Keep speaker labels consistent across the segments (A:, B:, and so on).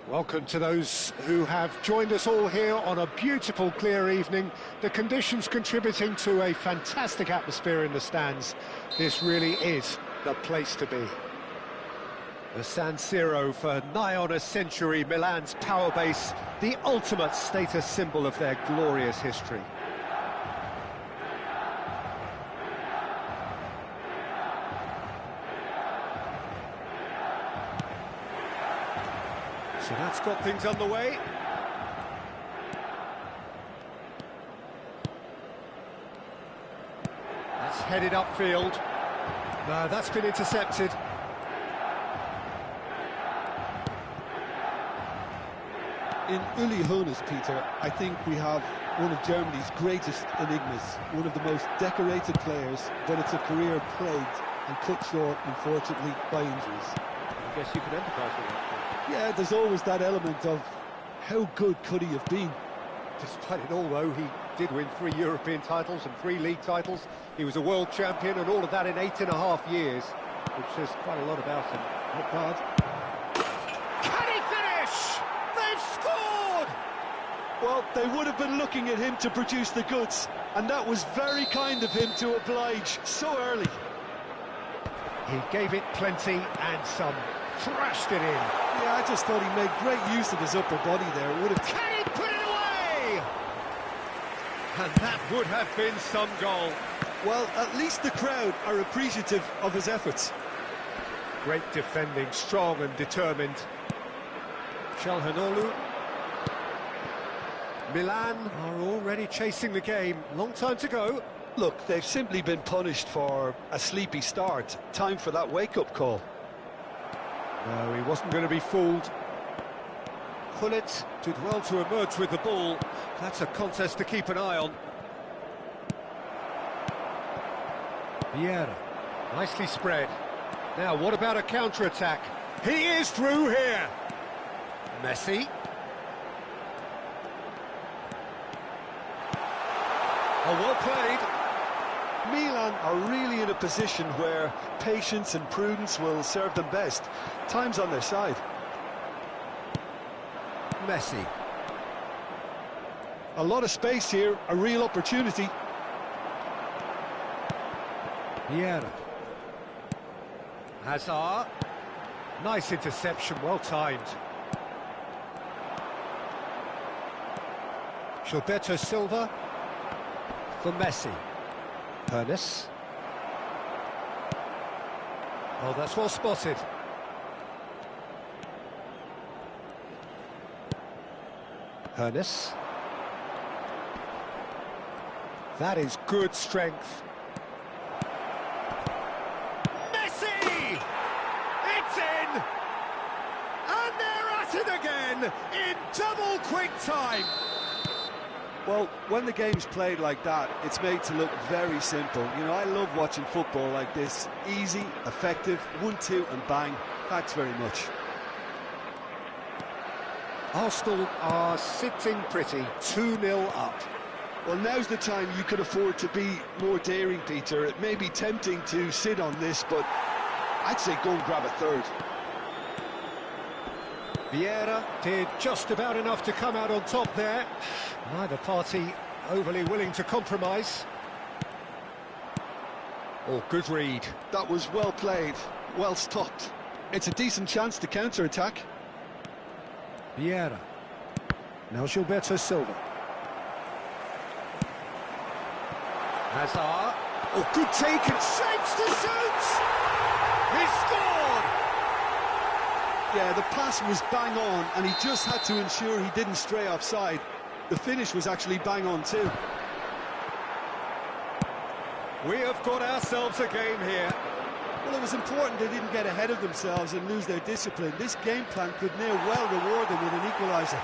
A: Welcome to those who have joined us all here on a beautiful, clear evening. The conditions contributing to a fantastic atmosphere in the stands. This really is the place to be. The San Siro for nigh on a century, Milan's power base, the ultimate status symbol of their glorious history. So that's got things underway. That's headed upfield. No, that's been intercepted.
B: In Uli Hoeneß, Peter, I think we have one of Germany's greatest enigmas, one of the most decorated players, but it's a career plagued and cut short, unfortunately, by injuries.
A: I guess you can empathise with that.
B: Yeah, there's always that element of how good could he have been.
A: Despite it all, though, he did win 3 European titles and 3 league titles. He was a world champion and all of that in 8.5 years, which says quite a lot about him.
B: Not bad.
A: Can he finish? They've scored!
B: Well, they would have been looking at him to produce the goods, and that was very kind of him to oblige so early.
A: He gave it plenty and some. Thrashed it in.
B: Yeah, I just thought he made great use of his upper body there. It would have...
A: Can he put it away? And that would have been some goal.
B: Well, at least the crowd are appreciative of his efforts.
A: Great defending, strong and determined. Çalhanoğlu. Milan are already chasing the game. Long time to go.
B: Look, they've simply been punished for a sleepy start. Time for that wake-up call.
A: No, he wasn't going to be fooled. Gullit did well to emerge with the ball. That's a contest to keep an eye on. Vieira, nicely spread. Now, what about a counter-attack? He is through here. Messi. Oh, well played.
B: Milan are really in a position where patience and prudence will serve them best. Time's on their side.
A: Messi.
B: A lot of space here, a real opportunity.
A: Vieira. Hazard. Nice interception, well timed. Gilberto Silva for Messi. Ernest. Oh, that's well spotted. Ernest. That is good strength. Messi! It's in! And they're at it again in double quick time.
B: Well, when the game's played like that, it's made to look very simple. You know, I love watching football like this. Easy, effective, 1-2 and bang. Thanks very much.
A: Arsenal are sitting pretty, 2-0 up.
B: Well, now's the time you could afford to be more daring, Peter. It may be tempting to sit on this, but I'd say go and grab a third.
A: Vieira did just about enough to come out on top there. Neither party overly willing to compromise. Oh, good read.
B: That was well played, well stopped. It's a decent chance to counter-attack.
A: Vieira. Now Gilberto Silva. Hazard. Oh, good take and shapes to shoot! He scored!
B: Yeah, the pass was bang on, and he just had to ensure he didn't stray offside. The finish was actually bang on too.
A: We have got ourselves a game here.
B: Well, it was important they didn't get ahead of themselves and lose their discipline. This game plan could near well reward them with an equaliser.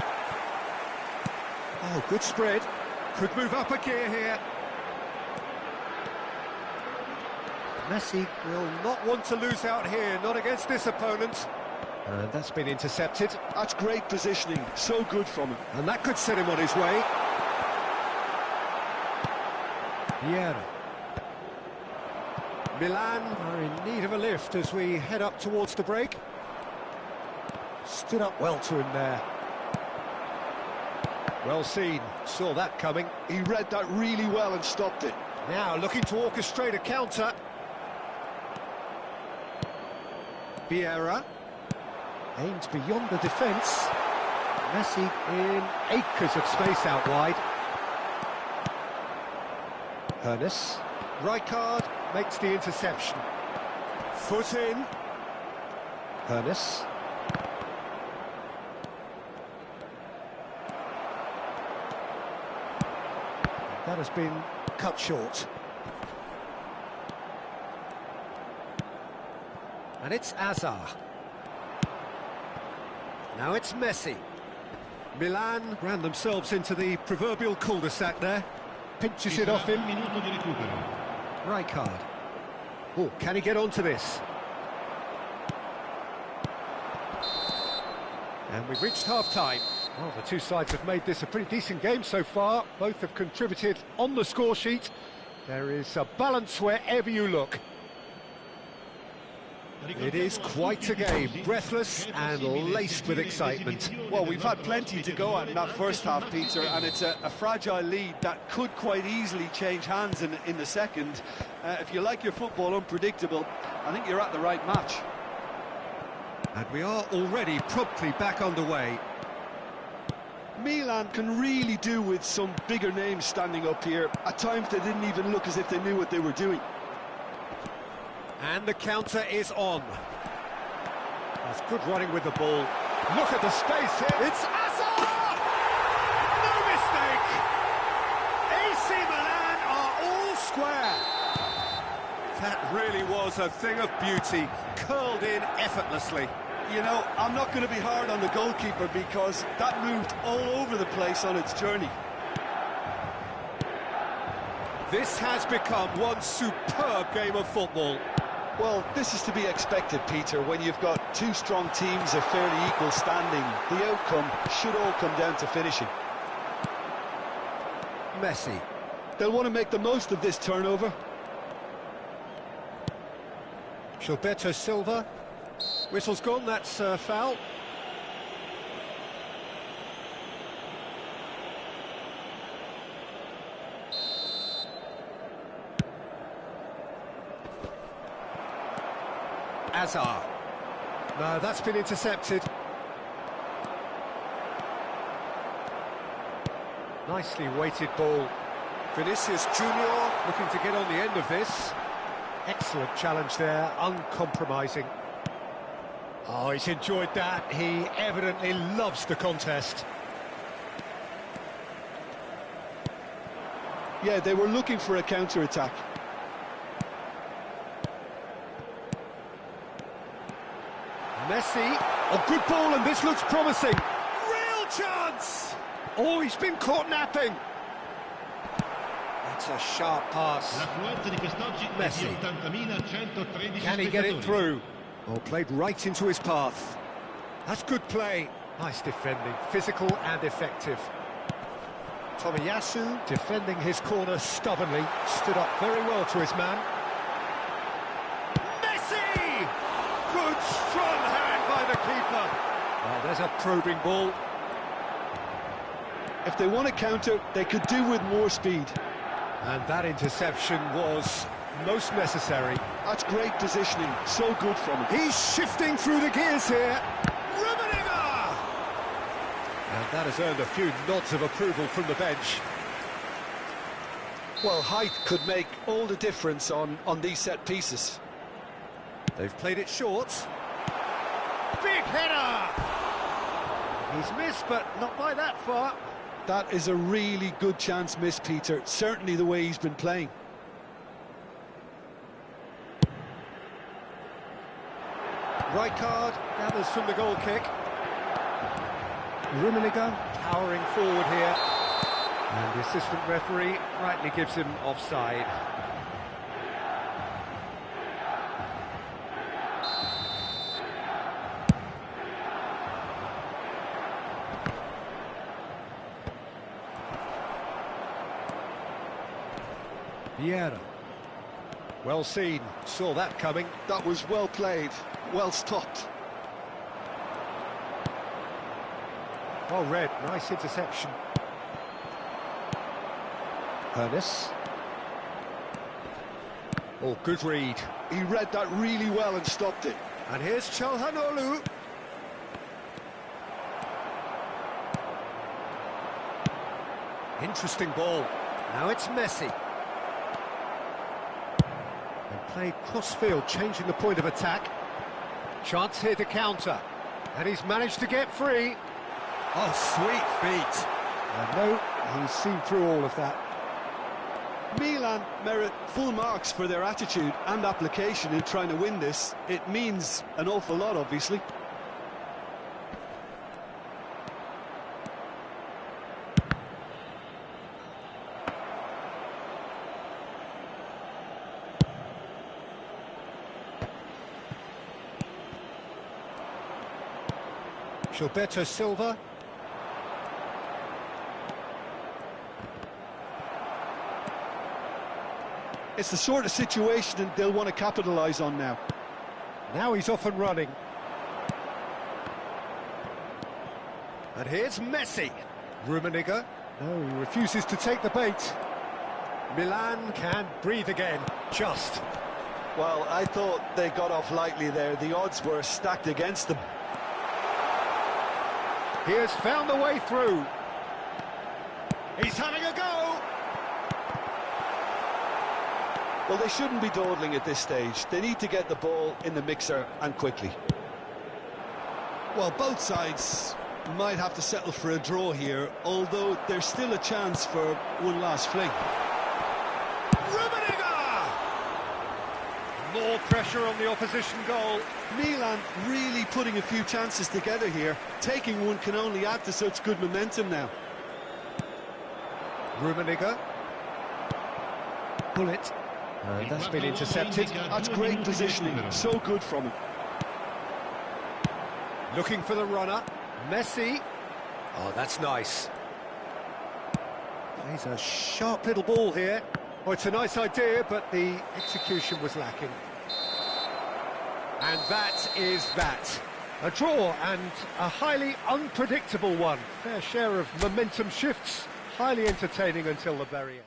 A: Oh, good spread. Could move up a gear here. Messi will not want to lose out here, not against this opponent. And that's been intercepted.
B: That's great positioning, so good from him.
A: And that could set him on his way. Vieira. Milan are in need of a lift as we head up towards the break. Stood up well to him there. Well seen, saw that coming.
B: He read that really well and stopped it.
A: Now looking to orchestrate a counter. Vieira. Aimed beyond the defence. Messi in acres of space out wide. Ernest. Rijkaard makes the interception. Foot in. Ernest. That has been cut short. And it's Hazard. Now it's Messi. Milan ran themselves into the proverbial cul-de-sac there. Pinches it off him. Rijkaard. Oh, can he get onto this? And we've reached half-time. Well, the two sides have made this a pretty decent game so far. Both have contributed on the score sheet. There is a balance wherever you look. It is quite a game, breathless and laced with excitement.
B: Well, we've had plenty to go at in that first half, Peter, and it's a fragile lead that could quite easily change hands in the second. If you like your football unpredictable, I think you're at the right match.
A: And we are already promptly back underway.
B: Milan can really do with some bigger names standing up here. At times they didn't even look as if they knew what they were doing.
A: And the counter is on. That's good running with the ball. Look at the space here. It's Hazard! No mistake! AC Milan are all square. That really was a thing of beauty, curled in effortlessly.
B: You know, I'm not going to be hard on the goalkeeper because that moved all over the place on its journey.
A: This has become one superb game of football.
B: Well, this is to be expected, Peter, when you've got two strong teams of fairly equal standing. The outcome should all come down to finishing.
A: Messi.
B: They'll want to make the most of this turnover.
A: Gilberto Silva. Whistle's gone, that's foul. Hazard. No, that's been intercepted. Nicely weighted ball. Vinicius Junior looking to get on the end of this. Excellent challenge there, uncompromising. Oh, he's enjoyed that. He evidently loves the contest.
B: Yeah, they were looking for a counter-attack.
A: Messi. Oh, good ball, and this looks promising. Real chance! Oh, he's been caught napping. That's a sharp pass. Messi. Can he get it through? Oh, played right into his path. That's good play. Nice defending, physical and effective. Tomiyasu defending his corner stubbornly, stood up very well to his man. Messi! Good strong hand by the keeper. Oh, there's a probing ball.
B: If they want to counter, they could do with more speed.
A: And that interception was most necessary.
B: That's great positioning, so good from him.
A: He's shifting through the gears here. Rummenigge! And that has earned a few nods of approval from the bench.
B: Well, height could make all the difference on these set pieces.
A: They've played it short. Big header! He's missed, but not by that far.
B: That is a really good chance missed, Peter. Certainly the way he's been playing.
A: Rijkaard gathers from the goal kick. Rummenigge powering forward here. And the assistant referee rightly gives him offside. Vieira. Well seen, saw that coming.
B: That was well played, well stopped.
A: Well read, nice interception. Ernest. Oh, good read.
B: He read that really well and stopped it.
A: And here's Çalhanoğlu. Interesting ball. Now it's Messi. And played cross-field, changing the point of attack. Chance here to counter. And he's managed to get free. Oh, sweet feet. And no, he's seen through all of that.
B: Milan merit full marks for their attitude and application in trying to win this. It means an awful lot, obviously.
A: Gilberto Silva.
B: It's the sort of situation they'll want to capitalise on now.
A: Now he's off and running. And here's Messi. Rummenigge. No, he refuses to take the bait. Milan can breathe again. Just.
B: Well, I thought they got off lightly there. The odds were stacked against them.
A: He has found the way through. He's having a go.
B: Well, they shouldn't be dawdling at this stage. They need to get the ball in the mixer and quickly. Well, both sides might have to settle for a draw here, although there's still a chance for one last fling.
A: Rummenigge! More pressure on the opposition goal.
B: Milan really putting a few chances together here. Taking one can only add to such good momentum now.
A: Rummenigge. Bullet. That's been intercepted.
B: That's great positioning, so good from him.
A: Looking for the runner. Messi. Oh, that's nice. He's a sharp little ball here. Oh, it's a nice idea, but the execution was lacking. And that is that. A draw and a highly unpredictable one. Fair share of momentum shifts. Highly entertaining until the very end.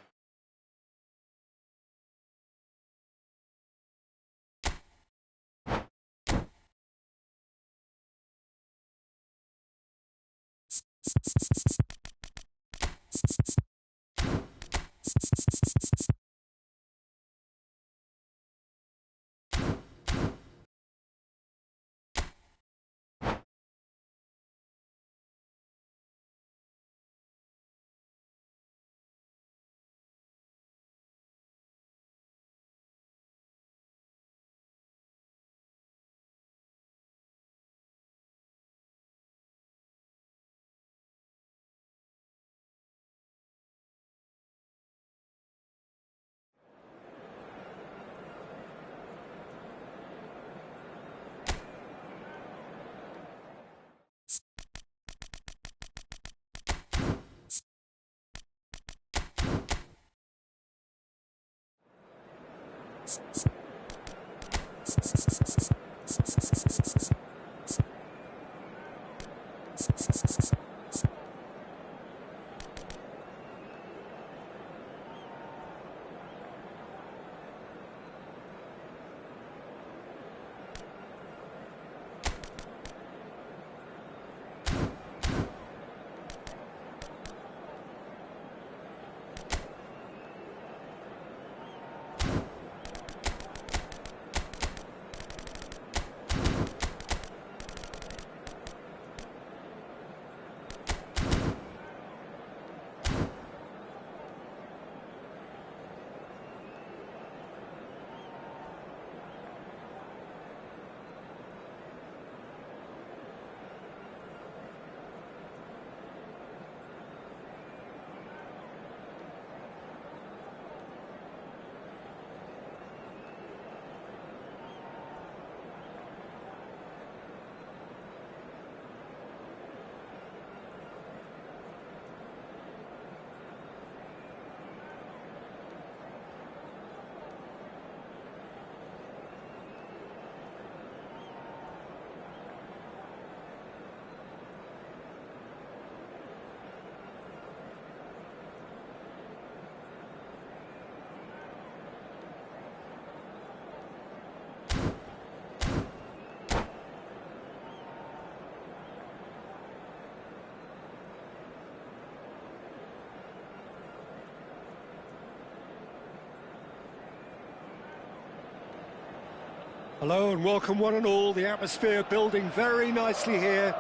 A: Hello and welcome one and all. The atmosphere building very nicely here.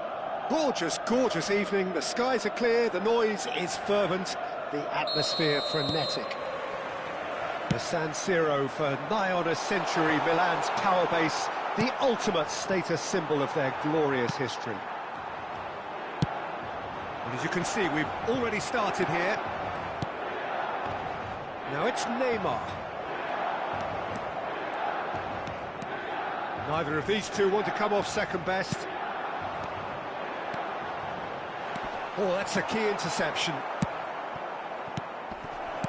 A: Gorgeous, gorgeous evening. The skies are clear, the noise is fervent, the atmosphere frenetic. The San Siro for nigh on a century, Milan's power base, the ultimate status symbol of their glorious history. And as you can see, we've already started here. Now it's Neymar. Neither of these two want to come off second best. Oh, that's a key interception.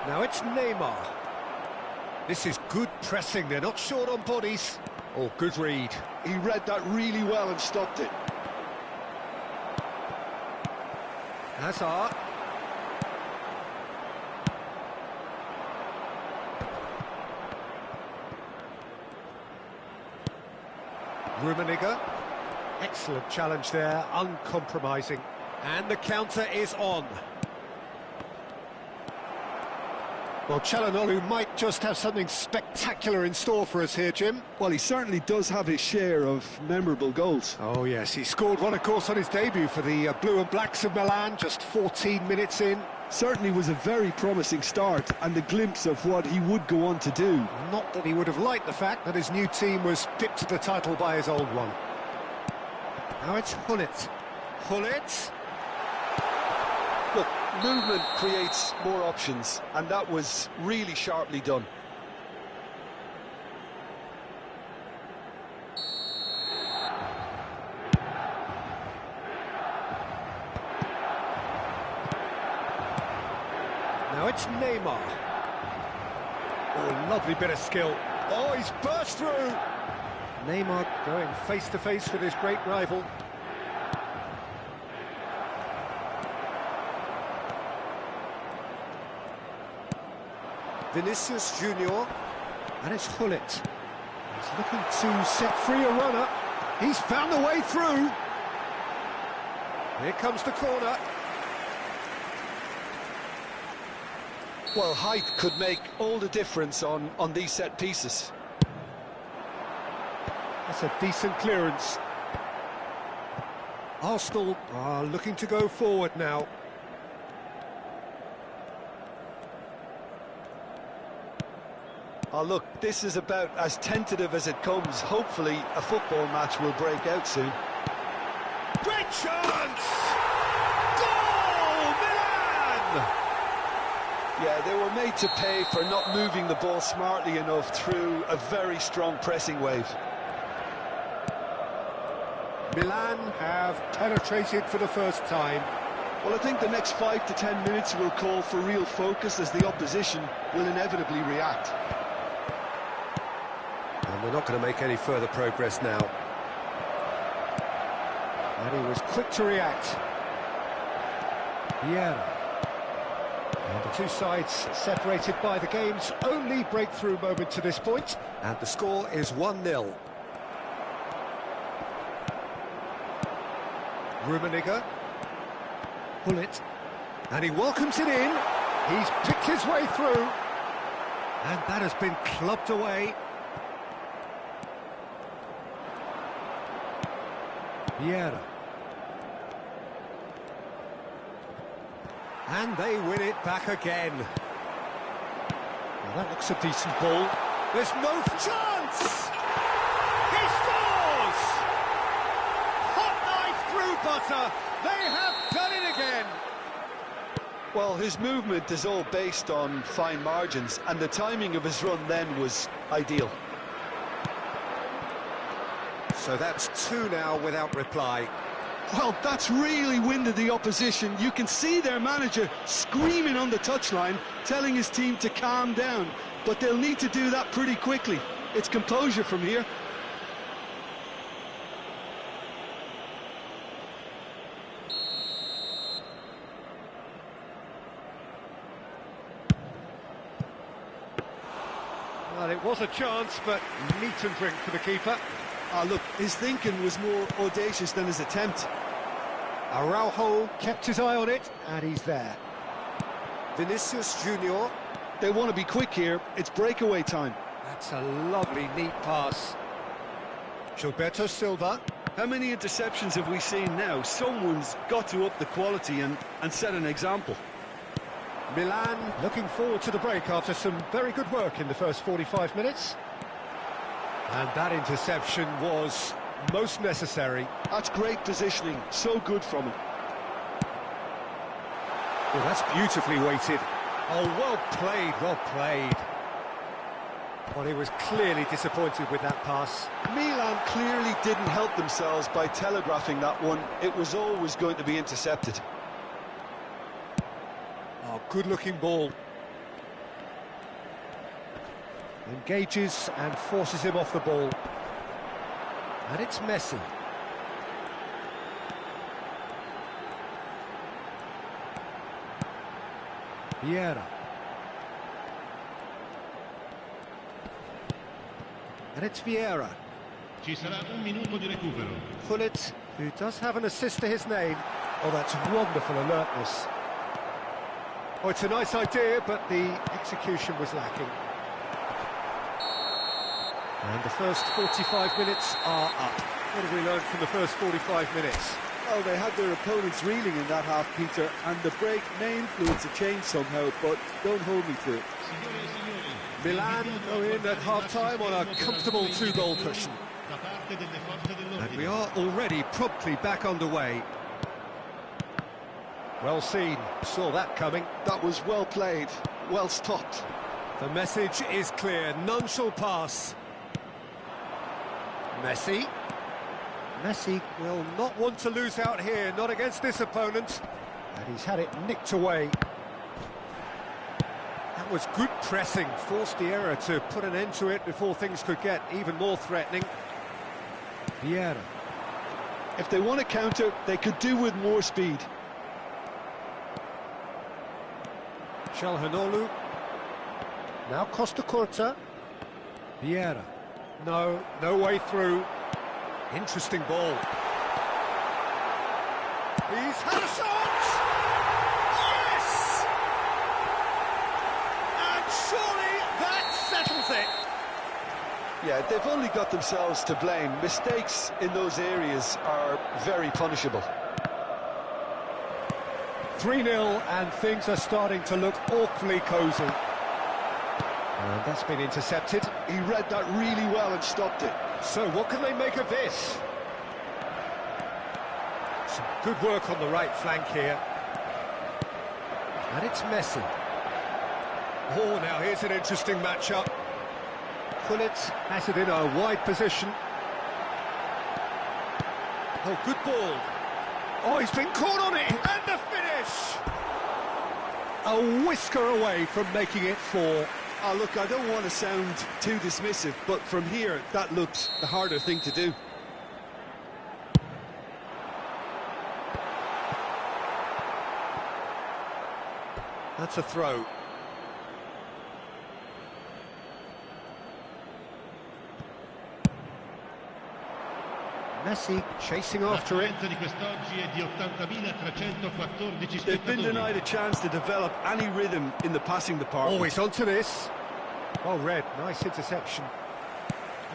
A: Now it's Neymar. This is good pressing, they're not short on bodies. Oh, good read.
B: He read that really well and stopped it.
A: Hazard. Rummenigge, excellent challenge there, uncompromising. And the counter is on. Well, Çalhanoğlu might just have something spectacular in store for us here, Jim.
B: Well, he certainly does have his share of memorable goals.
A: Oh, yes, he scored one, of course, on his debut for the Blue and Blacks of Milan, just 14 minutes in.
B: Certainly was a very promising start and a glimpse of what he would go on to do.
A: Not that he would have liked the fact that his new team was pipped to the title by his old one. Now it's Gullit. Gullit.
B: Look, movement creates more options, and that was really sharply done.
A: Now it's Neymar. Oh, lovely bit of skill. Oh, he's burst through. Neymar going face-to-face with his great rival. Vinicius Junior. And it's Gullit. He's looking to set free a runner. He's found the way through. Here comes the corner.
B: Well, height could make all the difference on these set pieces.
A: That's a decent clearance. Arsenal are looking to go forward now.
B: Oh, look, this is about as tentative as it comes. Hopefully, a football match will break out soon.
A: Great chance! Goal, Milan!
B: Yeah, they were made to pay for not moving the ball smartly enough through a very strong pressing wave.
A: Milan have penetrated for the first time.
B: Well, I think the next 5 to 10 minutes will call for real focus as the opposition will inevitably react.
A: And they're not going to make any further progress now. And he was quick to react. Vieira. And the two sides separated by the game's only breakthrough moment to this point. And the score is 1-0. Rummenigge. Bullet. And he welcomes it in. He's picked his way through. And that has been clubbed away. Vieira. And they win it back again. Well, that looks a decent ball. There's no chance! He scores! Hot knife through butter. They have done it again.
B: Well, his movement is all based on fine margins, and the timing of his run then was ideal.
A: So that's two now without reply.
B: Well, that's really winded the opposition. You can see their manager screaming on the touchline, telling his team to calm down. But they'll need to do that pretty quickly. It's composure from here.
A: Well, it was a chance, but meat and drink for the keeper.
B: Look, his thinking was more audacious than his attempt.
A: Araujo kept his eye on it, and he's there. Vinicius Junior.
B: They want to be quick here. It's breakaway time.
A: That's a lovely, neat pass. Gilberto Silva.
B: How many interceptions have we seen now? Someone's got to up the quality and set an example.
A: Milan looking forward to the break after some very good work in the first 45 minutes. And that interception was most necessary.
B: That's great positioning, so good from him.
A: Well, that's beautifully weighted. Oh, well played, well played. Well, he was clearly disappointed with that pass.
B: Milan clearly didn't help themselves by telegraphing that one. It was always going to be intercepted.
A: Oh, good-looking ball. Engages and forces him off the ball. And it's Messi. Vieira. And it's Vieira.
C: Ci sarà un minuto di recupero.
A: Bullet, who does have an assist to his name. Oh, that's wonderful alertness. Oh, it's a nice idea, but the execution was lacking. And the first 45 minutes are up. What have we learned from the first 45 minutes?
B: Well, they had their opponents reeling in that half, Peter, and the break may influence a change somehow, but don't hold me to it.
A: Milan go in at half-time on a comfortable two-goal cushion. And we are already promptly back underway. Well seen, saw that coming.
B: That was well played, well stopped.
A: The message is clear, none shall pass. Messi. Messi will not want to lose out here, not against this opponent. And he's had it nicked away. That was good pressing, forced the error to put an end to it before things could get even more threatening. Vieira.
B: If they want to counter, they could do with more speed.
A: Çalhanoğlu. Now Costa Curta. Vieira. No way through. Interesting ball. He's had a shot! Yes! And surely that settles it.
B: Yeah, they've only got themselves to blame. Mistakes in those areas are very punishable.
A: 3-0 and things are starting to look awfully cosy. And that's been intercepted.
B: He read that really well and stopped it.
A: So what can they make of this? Some good work on the right flank here. And it's Messi. Oh, now here's an interesting matchup. Bullet has it in a wide position. Oh, good ball. Oh, he's been caught on it. And the finish! A whisker away from making it 4.
B: Oh, look, I don't want to sound too dismissive, but from here, that looked the harder thing to do.
A: That's a throw. Messi chasing after it.
B: They've been denied a chance to develop any rhythm in the passing department.
A: Always onto this. Well read, nice interception.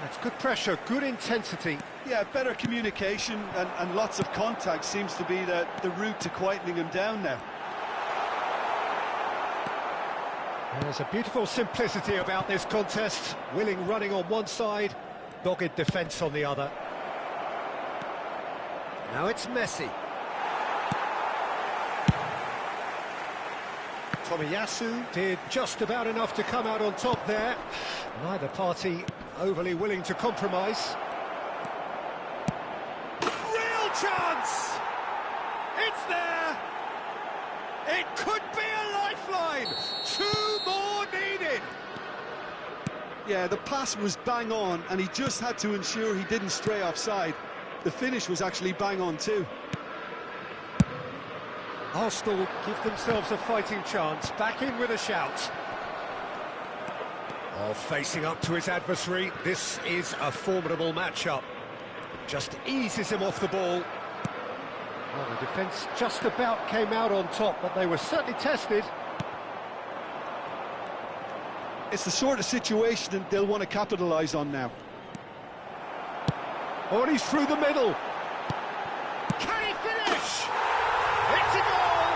A: That's good pressure, good intensity.
B: Yeah, better communication and lots of contact seems to be the route to quietening him down now.
A: There's a beautiful simplicity about this contest. Willing running on one side, dogged defence on the other. Now it's Messi. Tomiyasu did just about enough to come out on top there. Neither party overly willing to compromise. Real chance! It's there! It could be a lifeline! 2 more needed!
B: Yeah, the pass was bang on, and he just had to ensure he didn't stray offside. The finish was actually bang on too.
A: Arsenal give themselves a fighting chance, back in with a shout. Oh, facing up to his adversary, this is a formidable matchup. Just eases him off the ball. Well, the defence just about came out on top, but they were certainly tested.
B: It's the sort of situation that they'll want to capitalise on now.
A: Oh, and he's through the middle. Can he finish? It's a goal!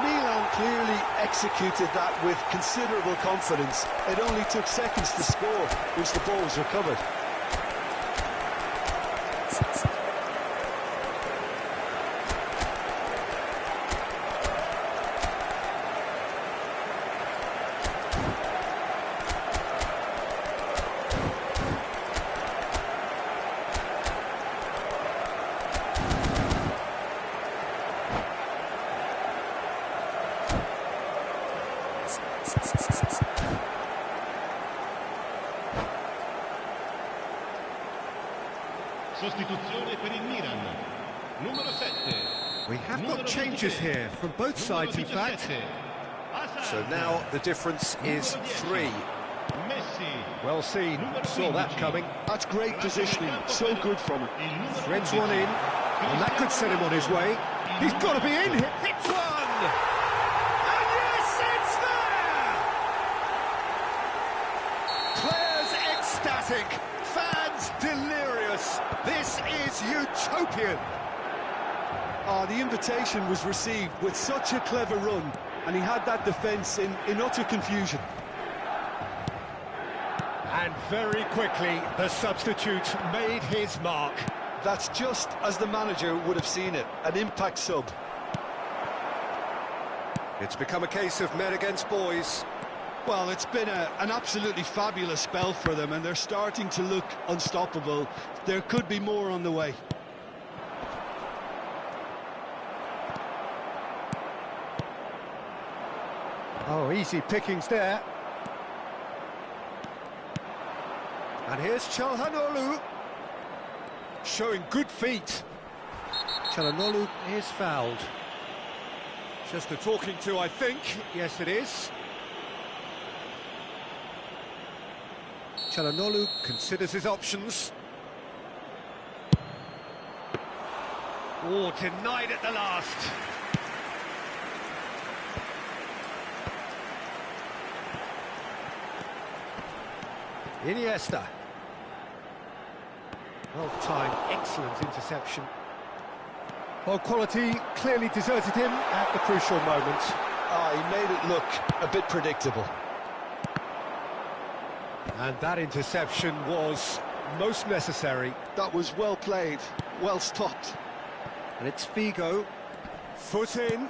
B: Milan clearly executed that with considerable confidence. It only took seconds to score once the ball was recovered.
C: Sostituzione per il Milan. Numero 7.
A: We have got changes here from both sides, in fact. So now the difference is 3. Well seen, saw that coming.
B: That's great positioning, so good from him.
A: Threads one in, and that could set him on his way. He's got to be in, hits one! And yes, it's there! Players ecstatic, fans delirious. This is utopian.
B: The invitation was received with such a clever run, and he had that defence in utter confusion.
A: And very quickly, the substitute made his mark.
B: That's just as the manager would have seen it, an impact sub.
A: It's become a case of men against boys.
B: Well, it's been an absolutely fabulous spell for them, and they're starting to look unstoppable. There could be more on the way.
A: Oh, easy pickings there. And here's Çalhanoğlu, showing good feet. Çalhanoğlu is fouled. Just a talking to, I think. Yes, it is. Çalhanoğlu considers his options. Oh, denied at the last. Iniesta. Well timed, excellent interception. Well, quality clearly deserted him at the crucial moment.
B: He made it look a bit predictable.
A: And that interception was most necessary.
B: That was well played, well stopped.
A: And it's Figo, foot in.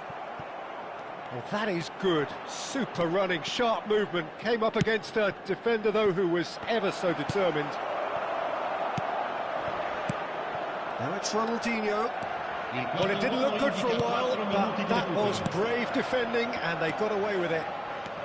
A: Well, that is good. Super running, sharp movement. Came up against a defender, though, who was ever so determined. Now it's Ronaldinho. Well, it didn't look good for a while, but that was brave defending, and they got away with it.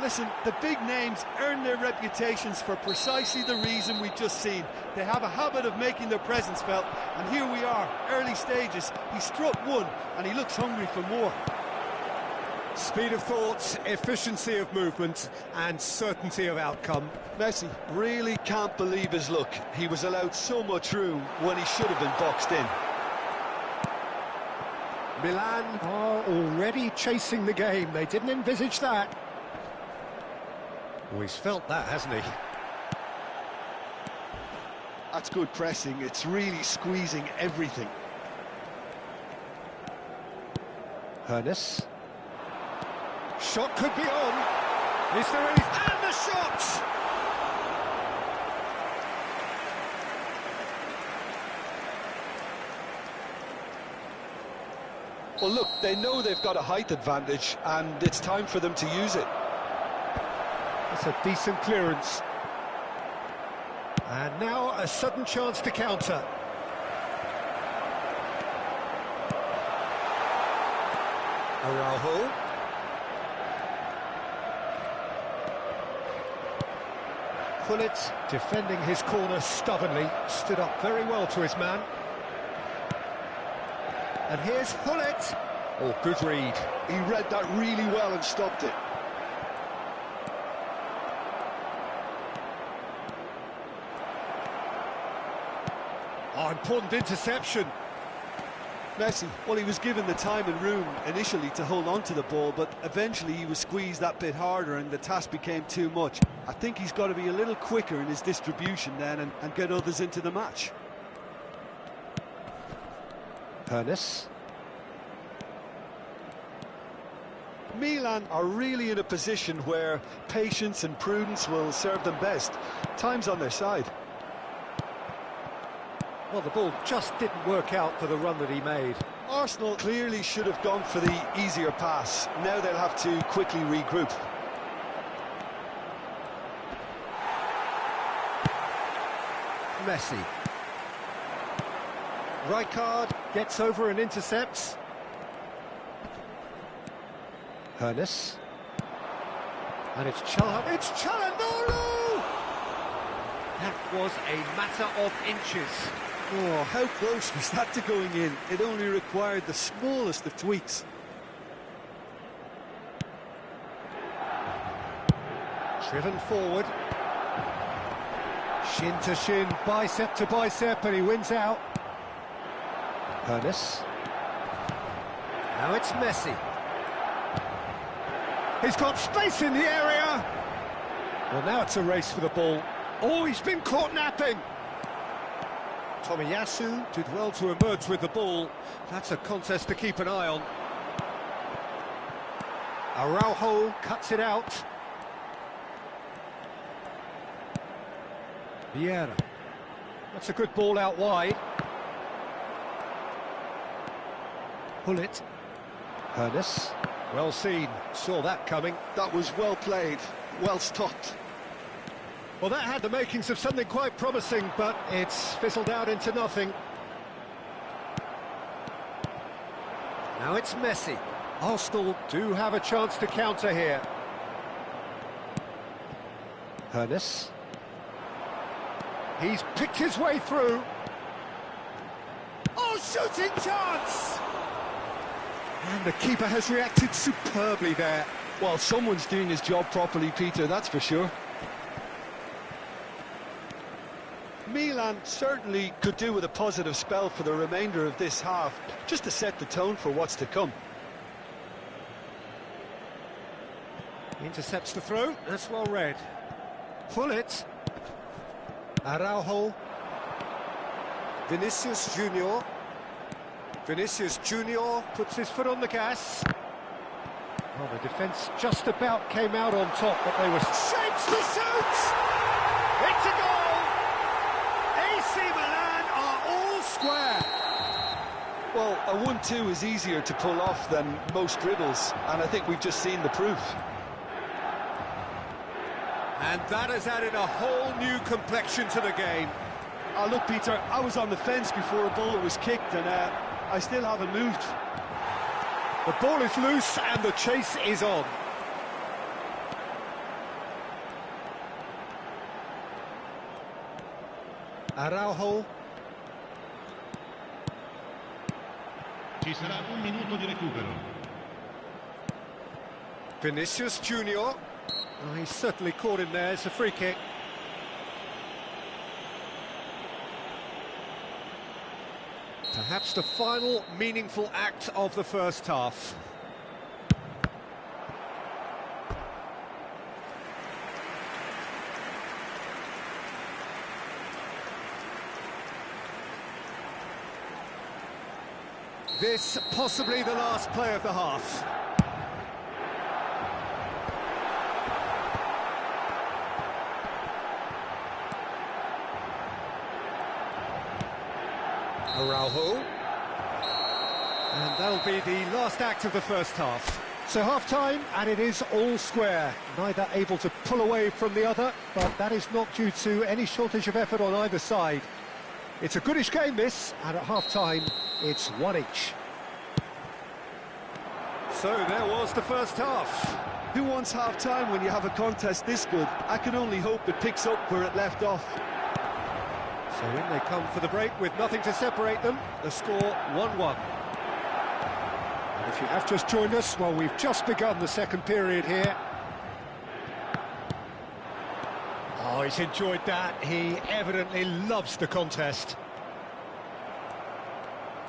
B: Listen, the big names earn their reputations for precisely the reason we've just seen. They have a habit of making their presence felt, and here we are, early stages. He struck one, and he looks hungry for more.
D: Speed of thought, efficiency of movement, and certainty of outcome.
B: Messi really can't believe his luck. He was allowed so much room when he should have been boxed in.
A: Milan are already chasing the game. They didn't envisage that.
D: Oh, he's felt that, hasn't he?
B: That's good pressing. It's really squeezing everything.
A: Hernes. Shot could be on. Is there any... And the shot!
B: Well, look, they know they've got a height advantage, and it's time for them to use it.
A: That's a decent clearance. And now a sudden chance to counter.
D: Araujo.
A: Pullet, defending his corner stubbornly, stood up very well to his man. And here's Pullet.
D: Oh, good read.
B: He read that really well and stopped it.
A: Oh, important interception.
B: Messi, well, he was given the time and room initially to hold on to the ball, but eventually he was squeezed that bit harder and the task became too much. I think he's got to be a little quicker in his distribution then and get others into the match.
A: Hernes.
B: Milan are really in a position where patience and prudence will serve them best. Time's on their side.
A: Well, the ball just didn't work out for the run that he made.
B: Arsenal clearly should have gone for the easier pass. Now they'll have to quickly regroup.
A: Messi. Rijkaard gets over and intercepts. Hernes. And it's Çalhanoğlu. It's Çalhanoğlu! That was a matter of inches.
B: Oh, how close was that to going in? It only required the smallest of tweaks.
A: Driven forward. Shin to shin, bicep to bicep, and he wins out. Hernes. Now it's Messi. He's got space in the area. Well, now it's a race for the ball. Oh, he's been caught napping. Tomiyasu did well to emerge with the ball. That's a contest to keep an eye on. Araujo cuts it out. Vieira. That's a good ball out wide. Pullet. Hernes. Well seen. Saw that coming.
B: That was well played, well stopped.
A: Well, that had the makings of something quite promising, but it's fizzled out into nothing. Now it's Messi. Arsenal do have a chance to counter here. Hernes. He's picked his way through. Oh, shooting chance! And the keeper has reacted superbly there.
B: Well, someone's doing his job properly, Peter, that's for sure. Milan certainly could do with a positive spell for the remainder of this half, just to set the tone for what's to come.
A: Intercepts the throw, that's well read. Pullet. Araujo. Vinicius Junior. Vinicius Junior puts his foot on the gas. Well, the defence just about came out on top, but they were shapes to shoot! It's a goal! AC Milan are all square.
B: Well, a 1-2 is easier to pull off than most dribbles, and I think we've just seen the proof.
D: And that has added a whole new complexion to the game.
B: Look, Peter, I was on the fence before a ball was kicked, and I still haven't moved.
A: The ball is loose and the chase is on. Araujo.
C: Ci sarà un minuto di recupero.
D: Vinicius Junior. Oh, he's certainly caught him there. It's a free kick. Perhaps the final meaningful act of the first half. This possibly the last play of the half. Araujo. And that'll be the last act of the first half.
A: So half-time, and it is all square. Neither able to pull away from the other, but that is not due to any shortage of effort on either side. It's a goodish game, this, and at half-time, it's one each.
D: So there was the first half.
B: Who wants half-time when you have a contest this good? I can only hope it picks up where it left off.
D: So in they come for the break with nothing to separate them. The score 1-1.
A: And if you have just joined us, well, we've just begun the second period here.
D: Oh, he's enjoyed that. He evidently loves the contest.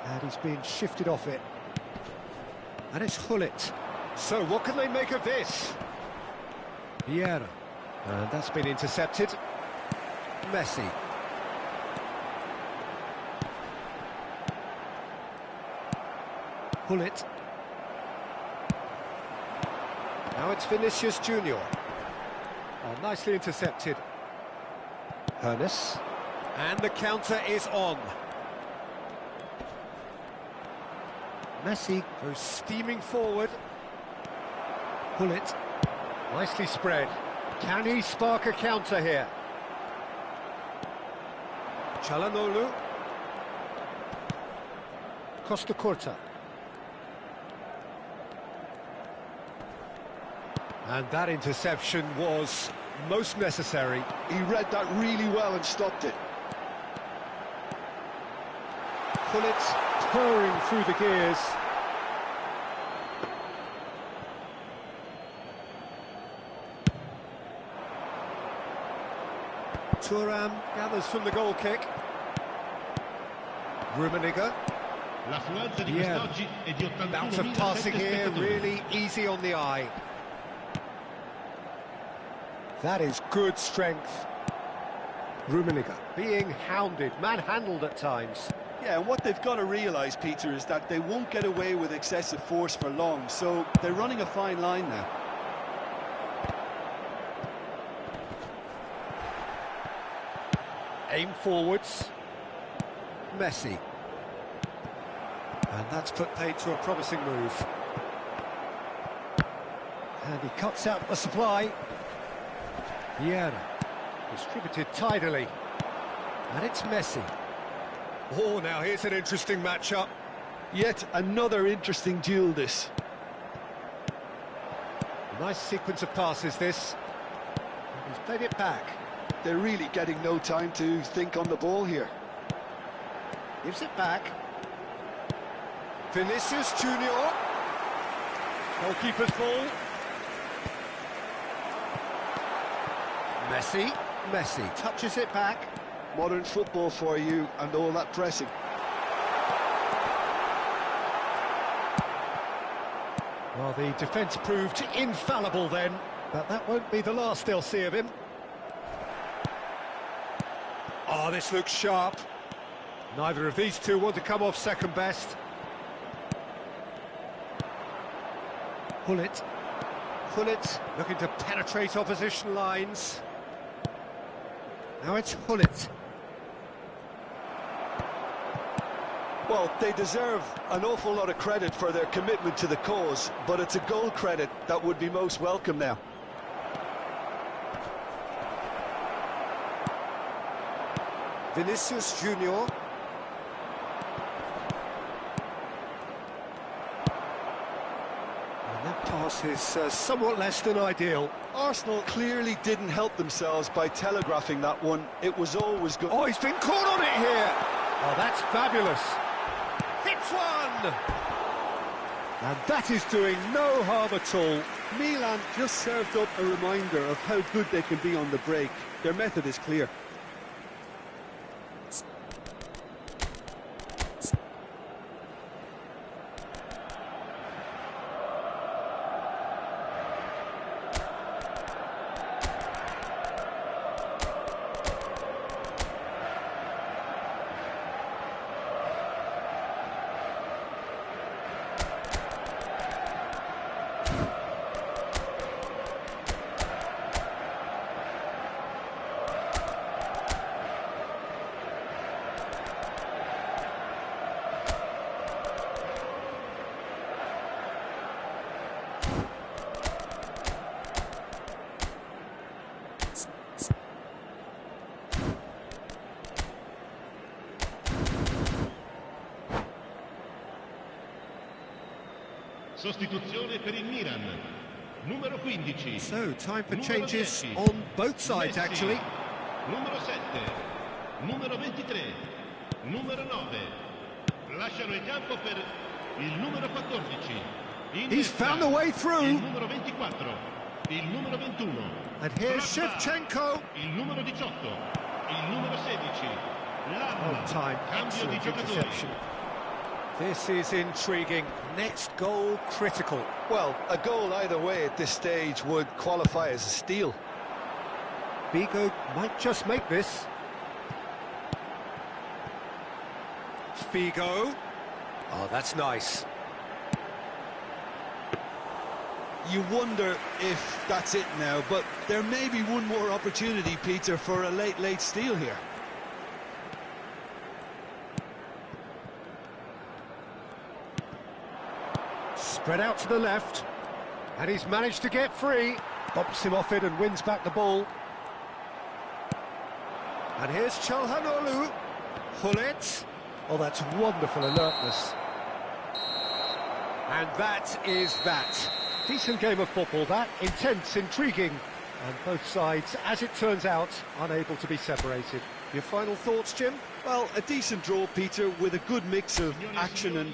A: And he's been shifted off it. And it's Hullet.
D: So what can they make of this?
A: Vieira.
D: And that's been intercepted. Messi.
A: Hullet.
D: Now it's Vinicius Junior. Oh, nicely intercepted.
A: Ernest.
D: And the counter is on.
A: Messi.
D: Goes steaming forward.
A: Hullet.
D: Nicely spread. Can he spark a counter here? Çalhanoğlu.
A: Costa Curta.
D: And that interception was most necessary.
B: He read that really well and stopped it.
A: Hullet purring through the gears.
D: Thuram gathers from the goal kick. Rummenigge.
C: L'affluenza di
A: Yeah.
C: quest'oggi è di
D: Bounce of
C: 81.007
D: passing here,
C: spettatori.
D: really easy on the eye.
A: That is good strength. Rummenigge.
D: Being hounded, manhandled at times.
B: Yeah, and what they've got to realise, Peter, is that they won't get away with excessive force for long, so they're running a fine line now.
D: Aim forwards. Messi. And that's put paid to a promising move.
A: And he cuts out the supply. Vieira.
D: Distributed tidily. And it's Messi. Oh, now here's an interesting matchup.
B: Yet another interesting duel, this.
D: Nice sequence of passes, this. And he's played it back.
B: They're really getting no time to think on the ball here.
D: Gives it back. Vinicius Junior. Goalkeeper's ball. Messi touches it back.
B: Modern football for you and all that pressing.
D: Well, the defence proved infallible then, but that won't be the last they'll see of him. Oh, this looks sharp. Neither of these two want to come off second best.
A: Hullet.
D: Hullet looking to penetrate opposition lines.
A: Now it's Hullet.
B: Well, they deserve an awful lot of credit for their commitment to the cause, but it's a goal credit that would be most welcome now.
D: Vinicius Junior.
A: And that pass pass is somewhat less than ideal.
B: Arsenal clearly didn't help themselves by telegraphing that one. It was always good.
A: Oh, he's been caught on it here. Oh, that's fabulous. Hits one! And that is doing no harm at all.
B: Milan just served up a reminder of how good they can be on the break. Their method is clear.
C: Sostituzione per il Milan. Numero 15.
A: So, time for
C: Numero
A: changes
C: 10.
A: on both sides,
C: Messi.
A: actually.
C: Numero 7. Numero 23. Numero 9. Lasciano il campo per il numero 14. In
A: He's
C: destra,
A: found a way
C: il
A: through.
C: numero 24. Il numero 21.
A: And here's
C: Drogba.
A: Shevchenko.
C: Il numero 18. Il numero 16.
A: On time,
C: Cambio di
A: excellent
C: giocatori.
A: interception. This is intriguing. Next goal critical.
B: Well, a goal either way at this stage would qualify as a steal.
A: Figo might just make this. Figo. Oh, that's nice.
B: You wonder if that's it now, but there may be one more opportunity, Peter, for a late steal here.
A: Spread out to the left. And he's managed to get free. Bumps him off it and wins back the ball. And here's Çalhanoğlu. Hullet. Oh, that's wonderful alertness. And that is that. Decent game of football, that. Intense, intriguing. And both sides, as it turns out, unable to be separated. Your final thoughts, Jim?
B: Well, a decent draw, Peter, with a good mix of action and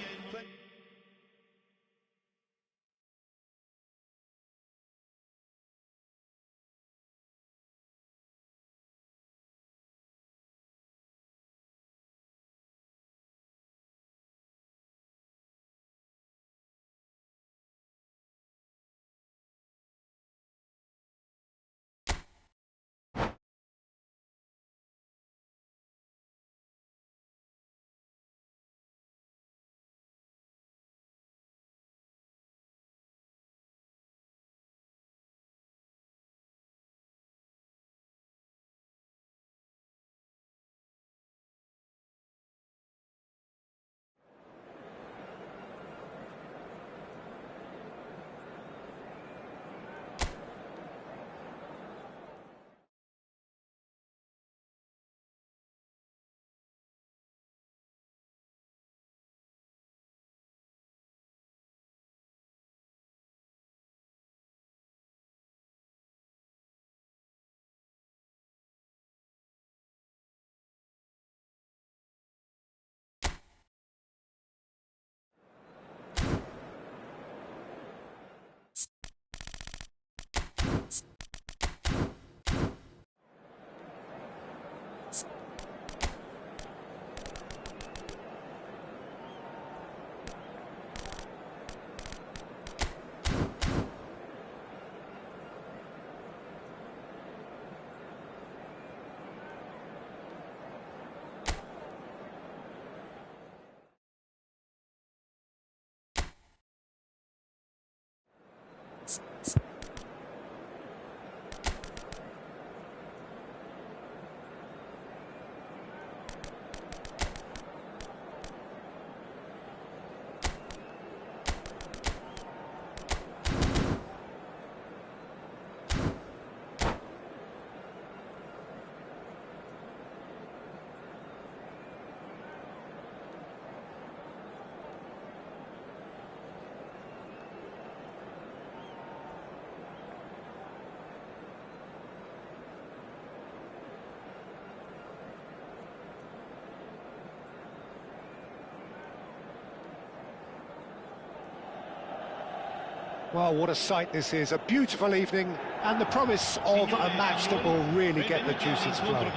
A: Well, what a sight this is, a beautiful evening, and the promise of a match that will really get the juices flowing.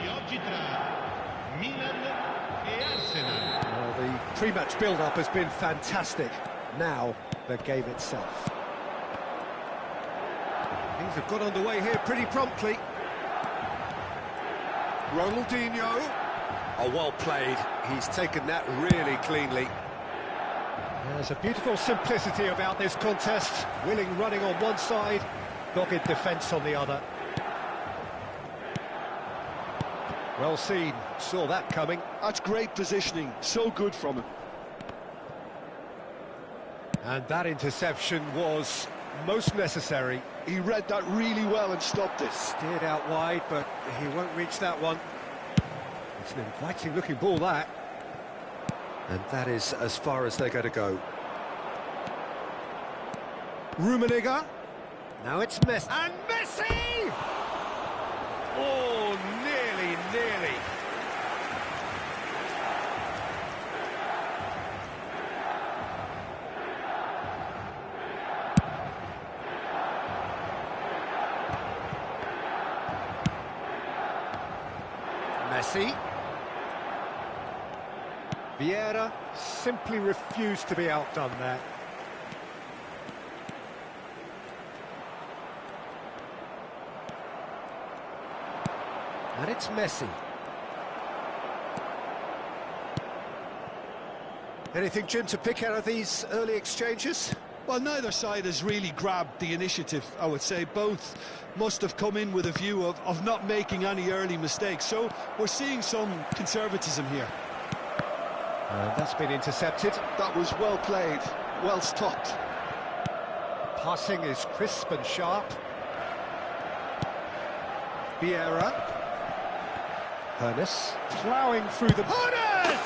A: Well, the pre-match build-up has been fantastic. Now, the game itself.
D: Things have got underway here pretty promptly. Ronaldinho. Oh, well played. He's taken that really cleanly.
A: There's a beautiful simplicity about this contest. Willing running on one side, dogged defence on the other. Well seen, saw that coming.
B: That's great positioning, so good from him.
A: And that interception was most necessary.
B: He read that really well and stopped it.
A: Steered out wide, but he won't reach that one. It's an inviting looking ball, that.
D: And that is as far as they're going to go.
A: Rummenigge. Now it's Messi. And Messi! Oh, nearly. Messi. Vieira simply refused to be outdone there. And it's Messi. Anything, Jim, to pick out of these early exchanges?
B: Well, neither side has really grabbed the initiative, I would say. Both must have come in with a view of not making any early mistakes. So we're seeing some conservatism here.
A: And that's been intercepted.
B: That was well played, well stopped.
A: Passing is crisp and sharp. Vieira. Hernes. Ploughing through the... Hernes!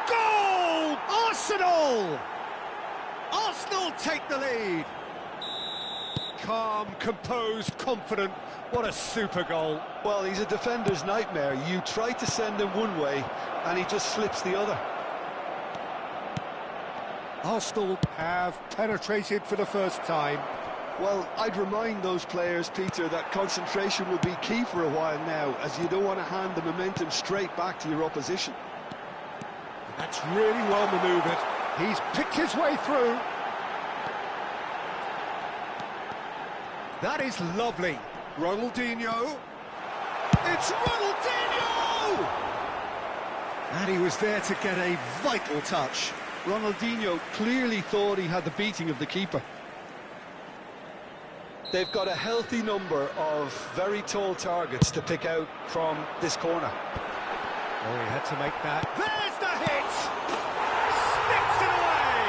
A: Goal! Arsenal! Arsenal take the lead. Calm, composed, confident. What a super goal.
B: Well, he's a defender's nightmare. You try to send him one way, and he just slips the other.
A: Arsenal have penetrated for the first time.
B: Well, I'd remind those players, Peter, that concentration will be key for a while now, as you don't want to hand the momentum straight back to your opposition.
A: That's really well manoeuvred. He's picked his way through. That is lovely.
D: Ronaldinho.
A: It's Ronaldinho! And he was there to get a vital touch.
B: Ronaldinho clearly thought he had the beating of the keeper. They've got a healthy number of very tall targets to pick out from this corner.
A: Oh, he had to make that. There's the hit! Sticks it away!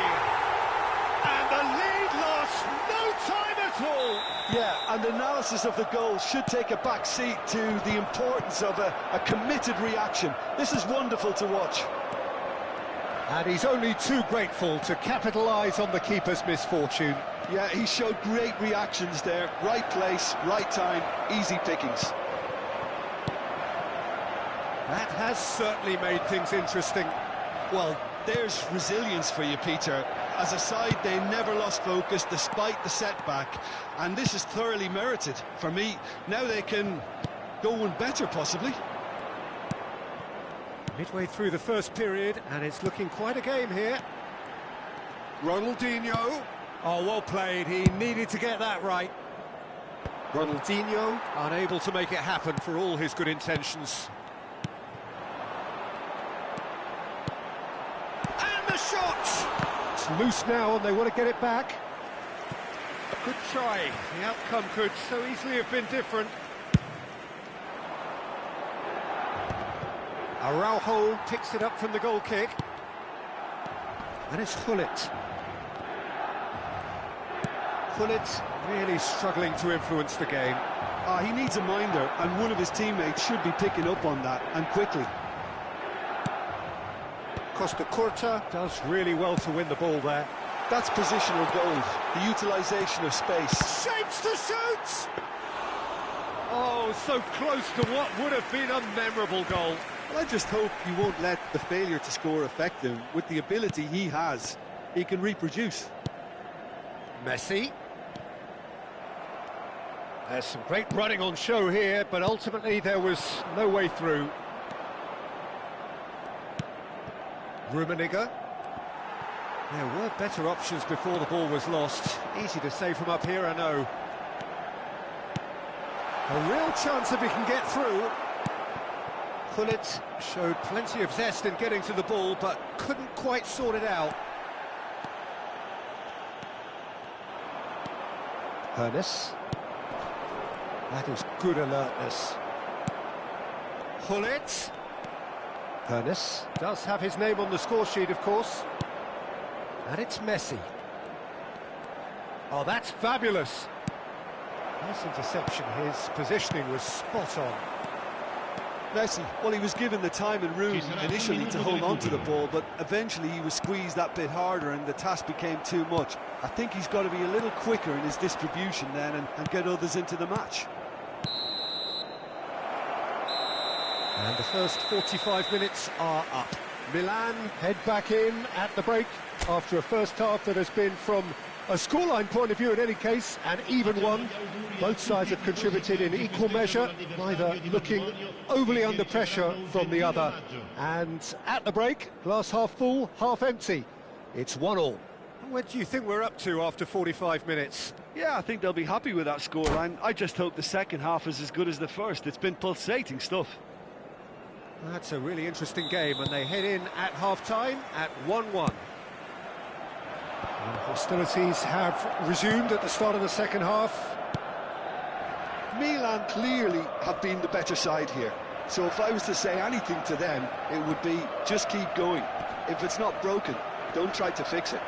A: And the lead lost no time at all!
B: Yeah, and analysis of the goal should take a back seat to the importance of a committed reaction. This is wonderful to watch.
A: And he's only too grateful to capitalise on the keeper's misfortune.
B: Yeah, he showed great reactions there. Right place, right time, easy pickings.
A: That has certainly made things interesting.
B: Well, there's resilience for you, Peter. As a side, they never lost focus despite the setback, and this is thoroughly merited. For me, now they can go one better, possibly.
A: Midway through the first period, and it's looking quite a game here.
D: Ronaldinho.
A: Oh, well played. He needed to get that right. Ronaldinho, unable to make it happen for all his good intentions. And the shot! It's loose now, and they want to get it back. Good try. The outcome could so easily have been different. Araujo picks it up from the goal kick. And it's Gullit. Gullit really struggling to influence the game.
B: He needs a minder, and one of his teammates should be picking up on that, and quickly.
A: Costa Curta does really well to win the ball there.
B: That's positional gold, the utilisation of space.
A: Shapes to shoot! Oh, so close to what would have been a memorable goal.
B: Well, I just hope you won't let the failure to score affect him. With the ability he has, he can reproduce.
D: Messi. There's some great running on show here, but ultimately there was no way through. Rummenigge. There were better options before the ball was lost. Easy to say from up here, I know. A real chance if he can get through. Gullit showed plenty of zest in getting to the ball, but couldn't quite sort it out. Hoeneß. That is good alertness. Gullit. Hoeneß does have his name on the score sheet, of course. And it's Messi. Oh, that's fabulous. Nice interception. His positioning was spot on.
B: Messi, well, he was given the time and room initially to hold on to the ball, but eventually he was squeezed that bit harder and the task became too much. I think he's got to be a little quicker in his distribution then and get others into the match.
D: And the first 45 minutes are up. Milan head back in at the break after a first half that has been, from a scoreline point of view in any case, an even one. Both sides have contributed in equal measure, neither looking overly under pressure from the other. And at the break, glass half full, half empty. It's 1-1. What do you think we're up to after 45 minutes?
B: Yeah, I think they'll be happy with that scoreline. I just hope the second half is as good as the first. It's been pulsating stuff.
D: That's a really interesting game, and they head in at half-time at 1-1.
A: Hostilities have resumed at the start of the second half.
B: Milan clearly have been the better side here. So if I was to say anything to them, it would be just keep going. If it's not broken, don't try to fix it.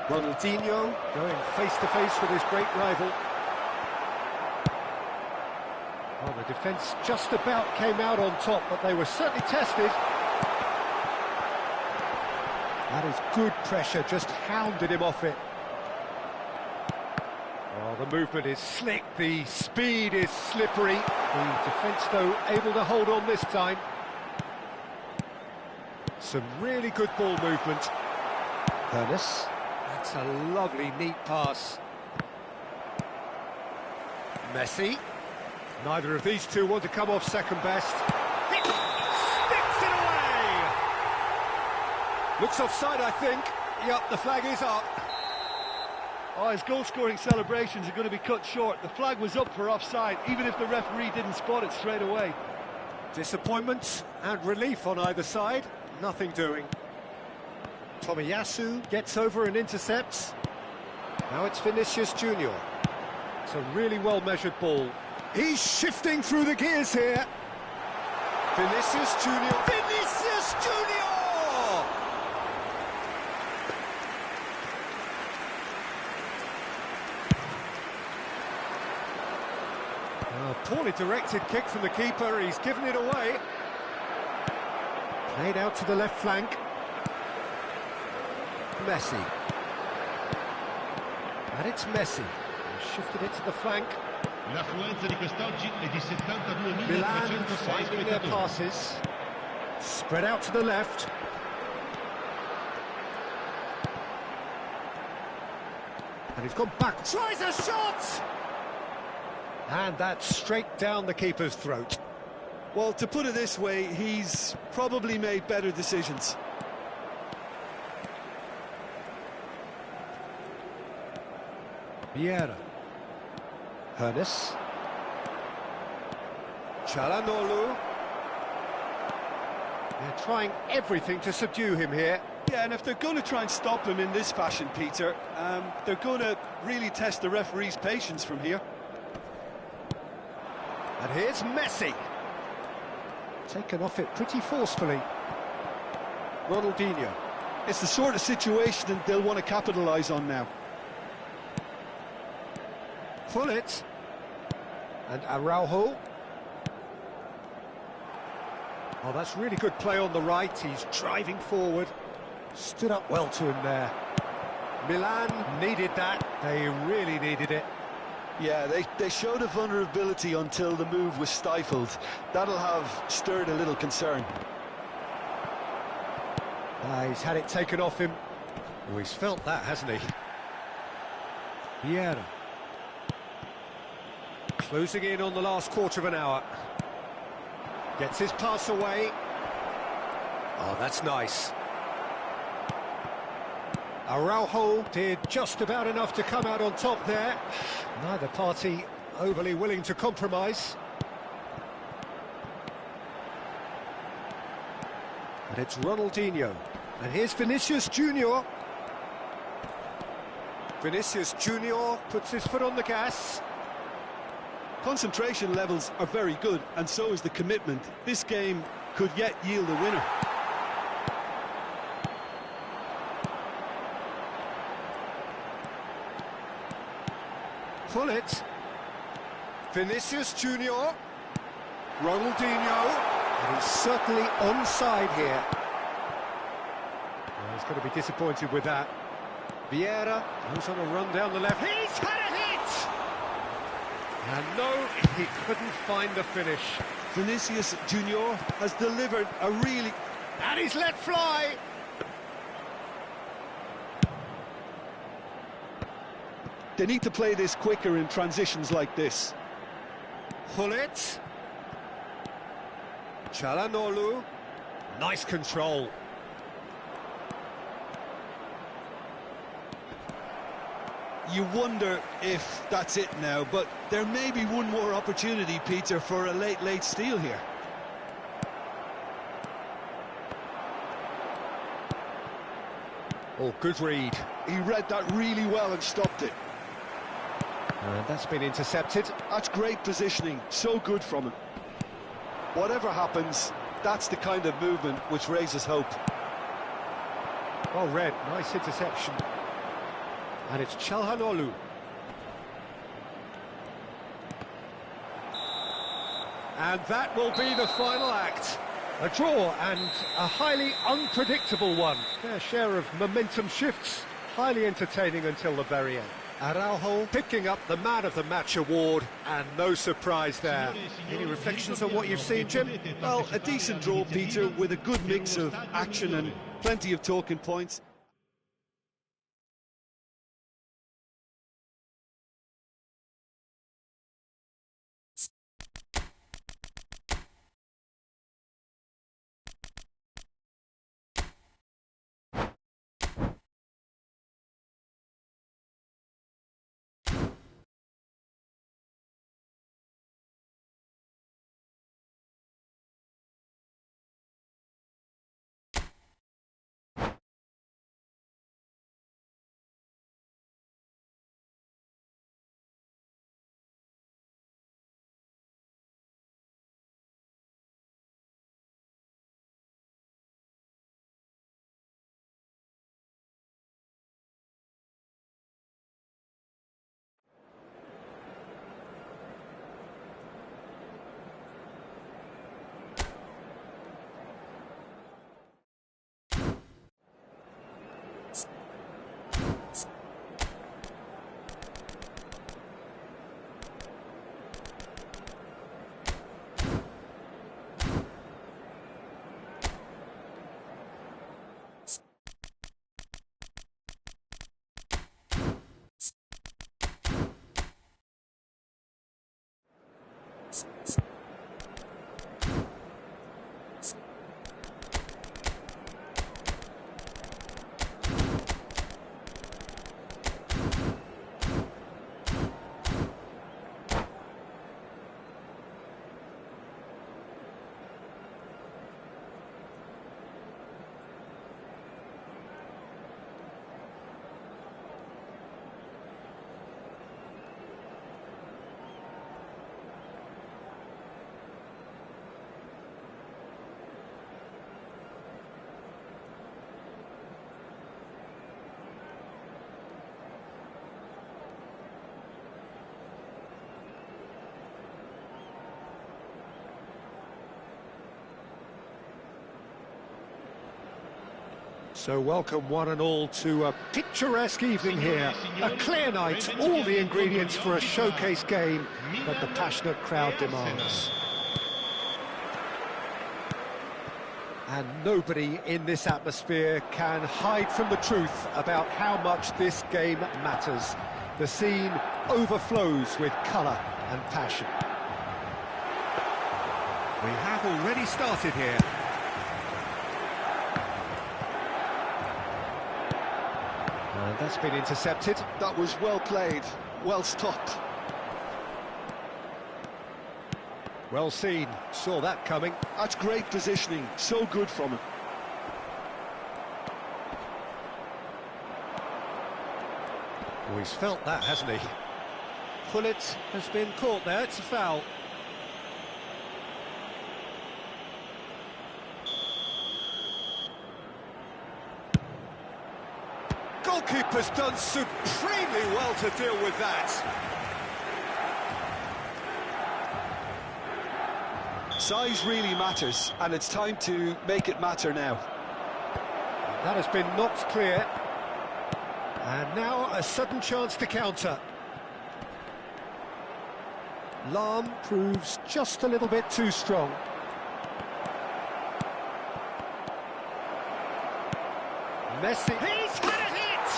D: Ronaldinho going face-to-face with his great rival. Well, the defence just about came out on top, but they were certainly tested. That is good pressure, just hounded him off it. Oh, the movement is slick, the speed is slippery. The defence, though, able to hold on this time. Some really good ball movement. Hoeneß. That's a lovely, neat pass. Messi. Neither of these two want to come off second best. It sticks it away! Looks offside, I think. Yup, the flag is up.
B: Oh, his goal-scoring celebrations are going to be cut short. The flag was up for offside, even if the referee didn't spot it straight away.
D: Disappointment and relief on either side. Nothing doing. Tomiyasu gets over and intercepts. Now it's Vinicius Junior. It's a really well-measured ball. He's shifting through the gears here. Vinicius Junior. Vinicius Junior! A poorly directed kick from the keeper. He's given it away. Played out to the left flank. Messi. And it's Messi. He shifted it to the flank.
C: L'affluenza di quest'oggi è di
D: Milan
C: 72.306
D: finding their
C: spettatori.
D: passes. Spread out to the left. And he's gone back. Tries a shot! And that's straight down the keeper's throat.
B: Well, to put it this way, he's probably made better decisions.
D: Vieira. Hoeneß. Çalhanoğlu. They're trying everything to subdue him here.
B: Yeah, and if they're going to try and stop him in this fashion, Peter, they're going to really test the referee's patience from here.
D: And here's Messi. Taken off it pretty forcefully. Ronaldinho.
B: It's the sort of situation that they'll want to capitalise on now.
D: Gullit. And Araujo. Oh, that's really good play on the right. He's driving forward. Stood up well to him there. Milan needed that. They really needed it.
B: Yeah, they showed a vulnerability until the move was stifled. That'll have stirred a little concern.
D: He's had it taken off him. Oh, he's felt that, hasn't he? Vieira. Closing in on the last quarter of an hour. Gets his pass away. Oh, that's nice. Araujo did just about enough to come out on top there. Neither party overly willing to compromise. And it's Ronaldinho. And here's Vinicius Junior. Vinicius Junior puts his foot on the gas.
B: Concentration levels are very good, and so is the commitment. This game could yet yield a winner.
D: Pull it. Vinicius Junior. Ronaldinho. And he's certainly onside here. Well, he's going to be disappointed with that. Vieira goes on a run down the left. He's had a hit! And no, he couldn't find the finish.
B: Vinicius Junior has delivered a really...
D: And he's let fly!
B: They need to play this quicker in transitions like this.
D: Pull it. Çalhanoğlu. Nice control.
B: You wonder if that's it now, but there may be one more opportunity, Peter, for a late steal here.
D: Oh, good read.
B: He read that really well and stopped it.
D: And that's been intercepted.
B: That's great positioning, so good from him. Whatever happens, that's the kind of movement which raises hope.
D: Well read, nice interception. And it's Çalhanoğlu. And that will be the final act. A draw and a highly unpredictable one. Fair share of momentum shifts. Highly entertaining until the very end. Araujo picking up the Man of the Match award, and no surprise there. Any reflections on what you've seen, Jim?
B: Well, a decent draw, Peter, with a good mix of action and plenty of talking points.
D: So welcome one and all to a picturesque evening here. A clear night, all the ingredients for a showcase game that the passionate crowd demands. And nobody in this atmosphere can hide from the truth about how much this game matters. The scene overflows with colour and passion. We have already started here. And that's been intercepted.
B: That was well played, well stopped.
D: Well seen, saw that coming.
B: That's great positioning, so good from him.
D: Oh, he's felt that, hasn't he? Pullet has been caught there, it's a foul. Goalkeeper's done supremely well to deal with that.
B: Size really matters, and it's time to make it matter now.
D: That has been knocked clear. And now a sudden chance to counter. Lahm proves just a little bit too strong. Messi. He's had a hit!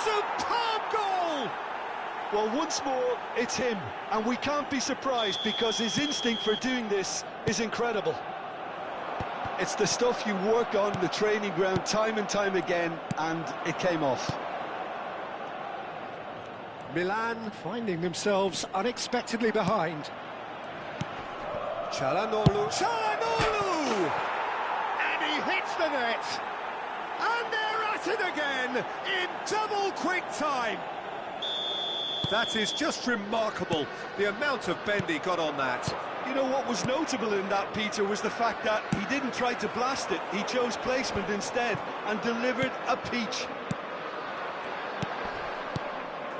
D: Superb goal!
B: Well, once more, it's him, and we can't be surprised because his instinct for doing this is incredible. It's the stuff you work on the training ground time and time again, and it came off.
D: Milan finding themselves unexpectedly behind. Çalhanoğlu. Çalhanoğlu! And he hits the net! And they're at it again in double quick time! That is just remarkable, the amount of bend he got on that.
B: You know what was notable in that, Peter, was the fact that he didn't try to blast it. He chose placement instead and delivered a peach.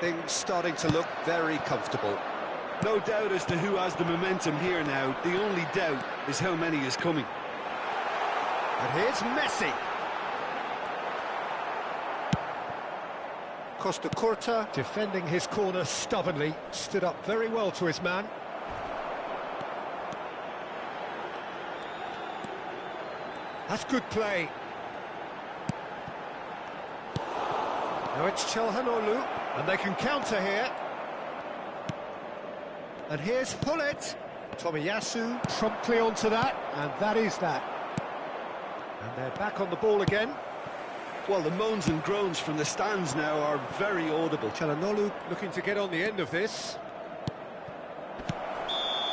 D: Things starting to look very comfortable.
B: No doubt as to who has the momentum here now. The only doubt is how many is coming.
D: And here's Messi. Costa Curta defending his corner stubbornly, stood up very well to his man. That's good play. Now it's Çalhanoğlu, and they can counter here. And here's Pullet. Tomiyasu promptly onto that, and that is that. And they're back on the ball again.
B: Well, the moans and groans from the stands now are very audible.
D: Çalhanoğlu looking to get on the end of this.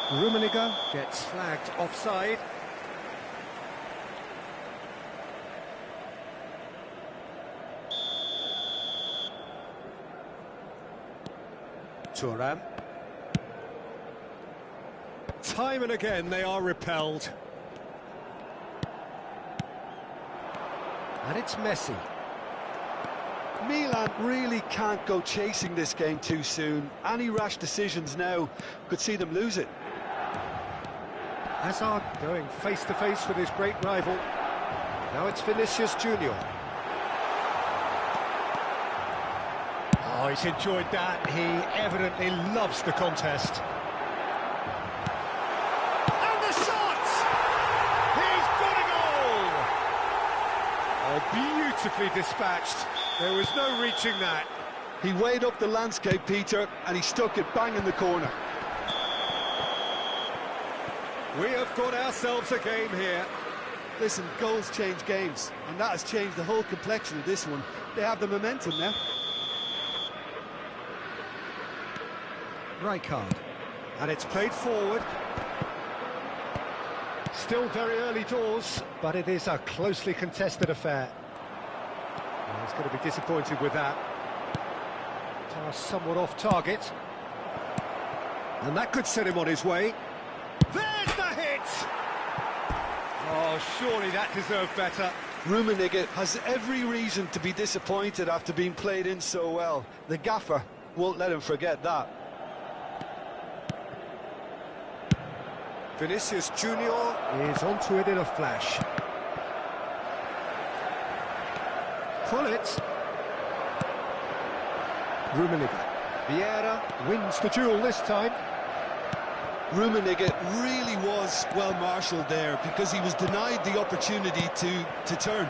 D: Rummenigge gets flagged offside. Thuram. Time and again they are repelled. And it's Messi.
B: Milan really can't go chasing this game too soon. Any rash decisions now could see them lose it.
D: Hazard going face-to-face with his great rival. Now it's Vinicius Junior. Oh, he's enjoyed that. He evidently loves the contest. And the shot! He's got a goal! Oh, beautifully dispatched. There was no reaching that.
B: He weighed up the landscape, Peter, and he stuck it bang in the corner.
D: We have got ourselves a game here.
B: Listen, goals change games, and that has changed the whole complexion of this one. They have the momentum now.
D: Rijkaard, and it's played forward. Still very early doors, but it is a closely contested affair. And he's going to be disappointed with that. Pass somewhat off target. And that could set him on his way. There's the hit! Oh, surely that deserved better.
B: Rummenigge has every reason to be disappointed after being played in so well. The gaffer won't let him forget that.
D: Vinicius Junior is onto it in a flash. Pullet. Rummenigge. Vieira wins the duel this time.
B: Rummenigge really was well marshalled there because he was denied the opportunity to turn.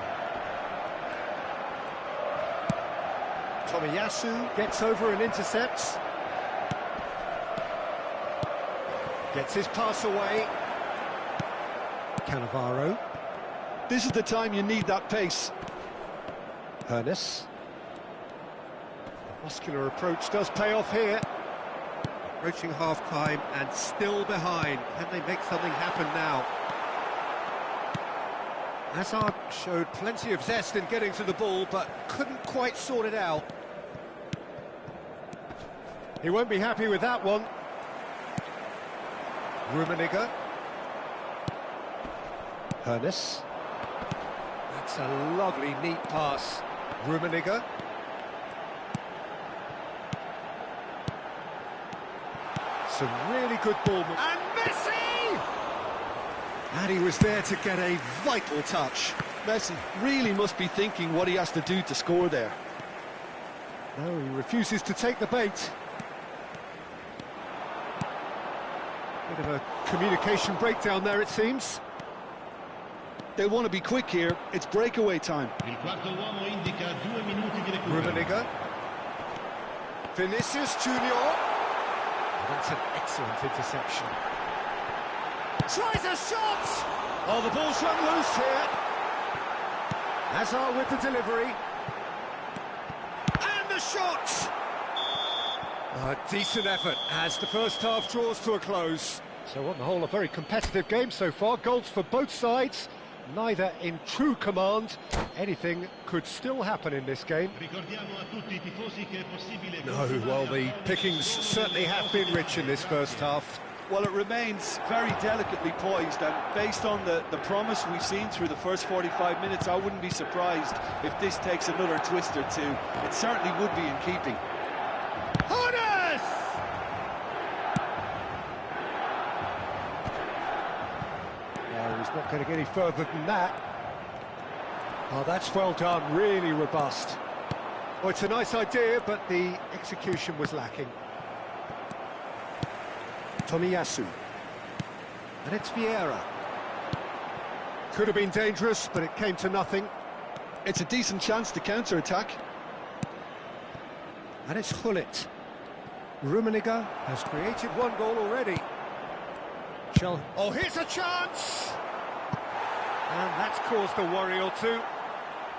D: Tomiyasu gets over and intercepts. Gets his pass away. Cannavaro.
B: This is the time you need that pace.
D: Hernes. Muscular approach does pay off here. Approaching half-time and still behind. Can they make something happen now? Hazard showed plenty of zest in getting to the ball, but couldn't quite sort it out. He won't be happy with that one. Rummenigge. Hernes. That's a lovely, neat pass. Rummenigge. Some really good ball. And Messi! And he was there to get a vital touch.
B: Messi really must be thinking what he has to do to score there.
D: No, he refuses to take the bait. Bit of a communication breakdown there, it seems.
B: They want to be quick here. It's breakaway time.
C: Il quarto uomo indica 2 minuti di recupero.
D: Rummenigge. Vinicius Junior. That's an excellent interception. Tries a shot! Oh, the ball's run loose here. Hazard with the delivery. And the shot! A decent effort as the first half draws to a close. So on the whole, a very competitive game so far. Goals for both sides, neither in true command. Anything could still happen in this game. No, well, the pickings certainly have been rich in this first half.
B: Well, it remains very delicately poised, and based on the promise we've seen through the first 45 minutes, I wouldn't be surprised if this takes another twist or two. It certainly would be in keeping.
D: Honest! No, he's not going to get any further than that. Oh, that's well done, really robust. Well, it's a nice idea, but the execution was lacking. Tomiyasu. And it's Vieira. Could have been dangerous, but it came to nothing.
B: It's a decent chance to counter-attack.
D: And it's Hullet. Rummenigge has created one goal already. Oh, here's a chance! And that's caused a worry or two.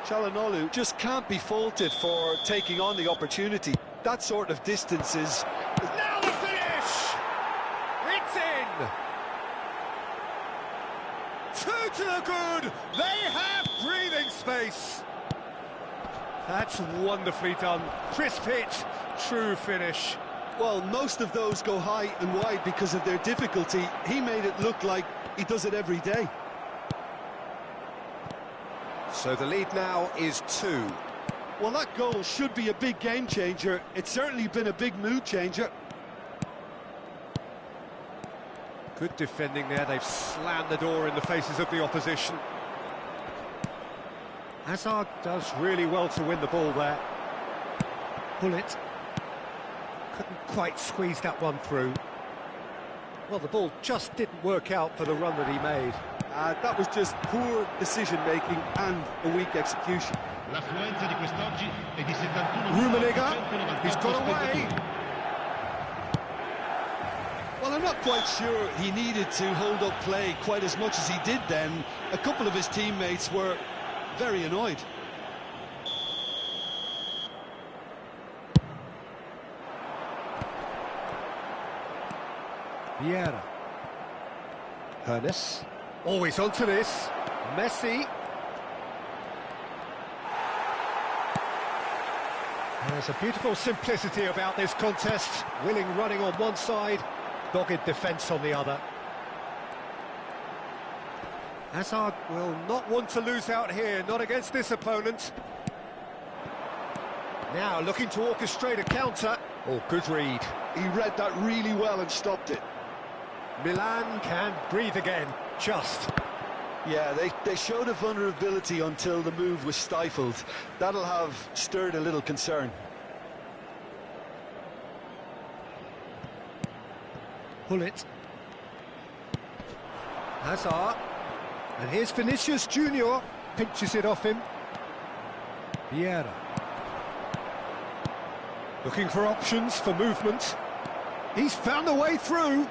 B: Çalhanoğlu just can't be faulted for taking on the opportunity. That sort of distance is...
D: Now the finish! It's in! 2 to the good! They have breathing space! That's wonderfully done. Crisp hit, true finish.
B: Well, most of those go high and wide because of their difficulty. He made it look like he does it every day.
D: So the lead now is 2.
B: Well, that goal should be a big game changer. It's certainly been a big mood changer.
D: Good defending there. They've slammed the door in the faces of the opposition. Hazard does really well to win the ball there. Hullet couldn't quite squeeze that one through. Well, the ball just didn't work out for the run that he made.
B: That was just poor decision-making and a weak execution.
C: L'affluenza di quest'oggi è di 71.
D: Rummenigge, he's got away.
B: Well, I'm not quite sure he needed to hold up play quite as much as he did then. A couple of his teammates were very annoyed.
D: Vieira. Hernes. Always onto this. Messi. There's a beautiful simplicity about this contest. Willing running on one side, dogged defence on the other. Hazard will not want to lose out here, not against this opponent. Now looking to orchestrate a counter. Oh, good read.
B: He read that really well and stopped it.
D: Milan can breathe again, just.
B: Yeah, they showed a vulnerability until the move was stifled. That'll have stirred a little concern.
D: Hullet. Hazard. And here's Vinicius Junior. Pinches it off him. Vieira.
A: Looking for options for movement. He's found the way through.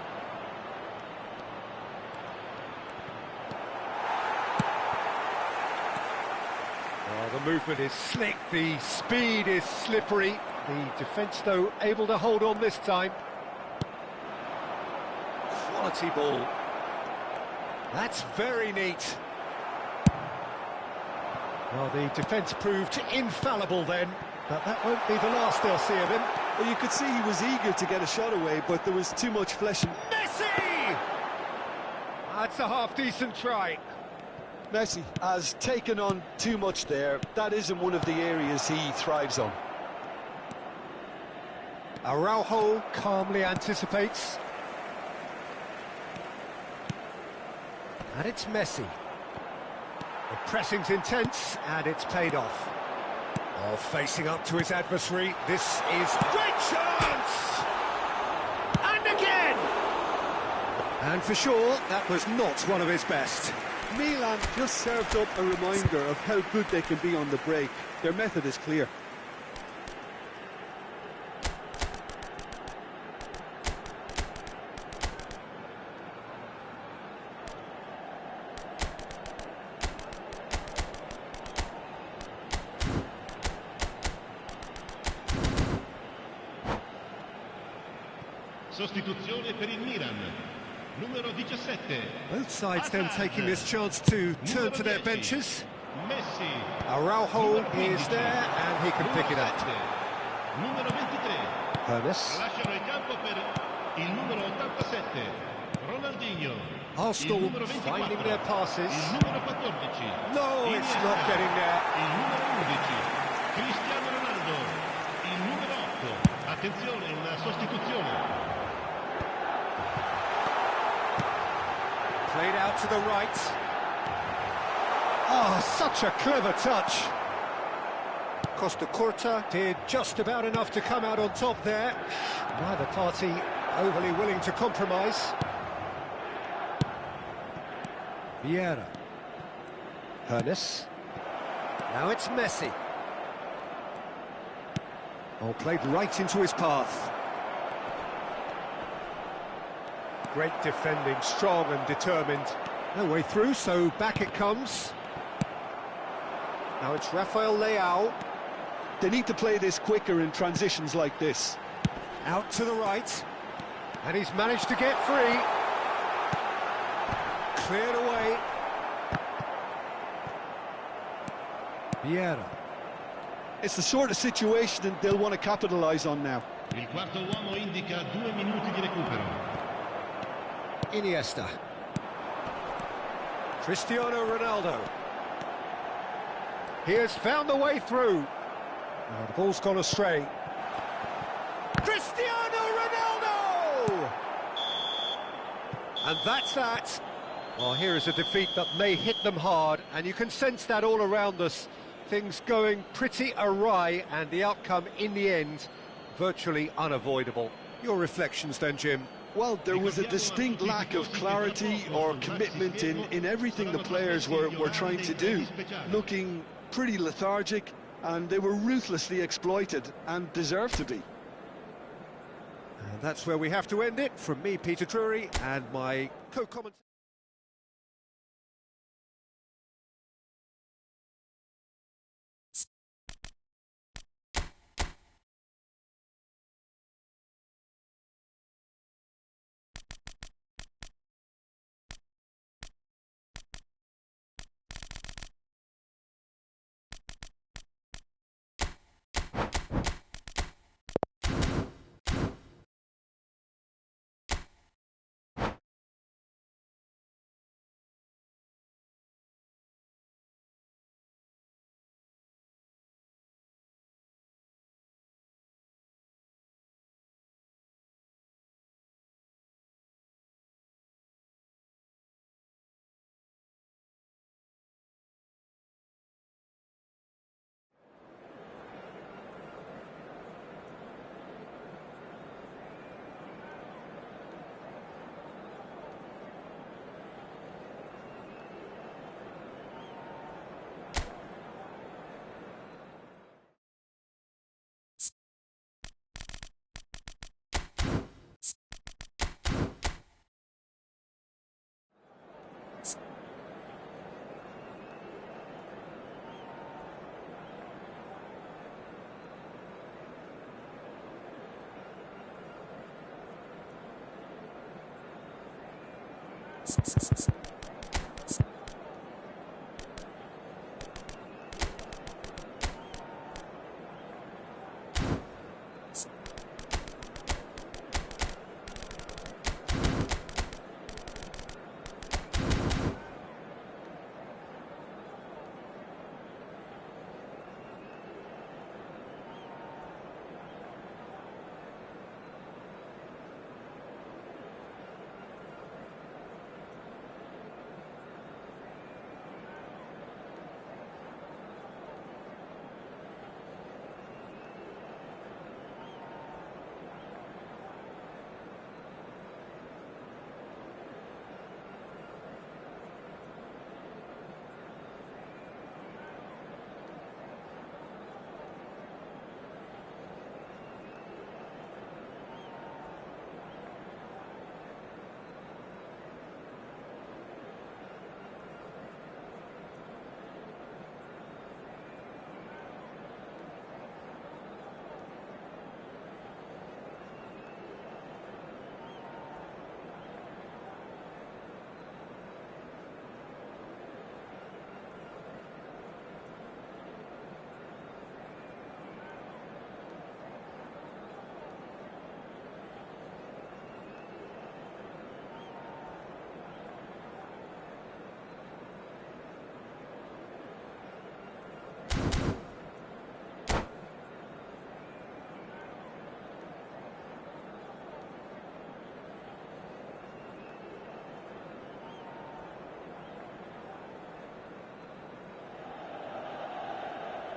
A: Oh, the movement is slick, the speed is slippery. The defence, though, able to hold on this time. Quality ball. That's very neat. Well, the defence proved infallible then, but that won't be the last they'll see of him.
B: Well, you could see he was eager to get a shot away, but there was too much flesh and...
A: Messi! That's a half-decent try.
B: Messi has taken on too much there. That isn't one of the areas he thrives on.
A: Araujo calmly anticipates. And it's Messi. The pressing's intense, and it's paid off. Oh, facing up to his adversary, this is great chance! And again! And for sure, that was not one of his best.
B: Milan just served up a reminder of how good they can be on the break. Their method is clear.
C: Sostituzione per il Milan. Numero 17.
A: Both sides then taking this chance to turn to their benches.
C: Messi.
A: Araujo is there, and he can pick it up.
C: Numero 23.
A: Ernest.
C: Lasciano il campo per il numero 87. Ronaldinho.
A: Arsenal finding their passes.
C: Il numero 14.
A: No, it's not getting there.
C: Il numero 11. Cristiano Ronaldo. Il numero 8. Attenzione, una sostituzione.
A: Played out to the right. Oh, such a clever touch. Costa Curta did just about enough to come out on top there. Neither party overly willing to compromise. Vieira. Ernest. Now it's Messi. Oh, played right into his path. Great defending, strong and determined. No way through, so back it comes. Now it's Rafael Leao.
B: They need to play this quicker in transitions like this.
A: Out to the right. And he's managed to get free. Cleared away. Vieira.
B: It's the sort of situation that they'll want to capitalise on now.
C: Il quarto uomo indica 2 minuti di recupero.
A: Iniesta. Cristiano Ronaldo. He has found the way through. Now the ball's gone astray. Cristiano Ronaldo! And that's that. Well, here is a defeat that may hit them hard, and you can sense that all around us. Things going pretty awry, and the outcome in the end virtually unavoidable. Your reflections then, Jim?
B: Well, there was a distinct lack of clarity or commitment in everything the players were trying to do. Looking pretty lethargic, and they were ruthlessly exploited and deserved to be.
A: And that's where we have to end it. From me, Peter Drury, and my co-commentator.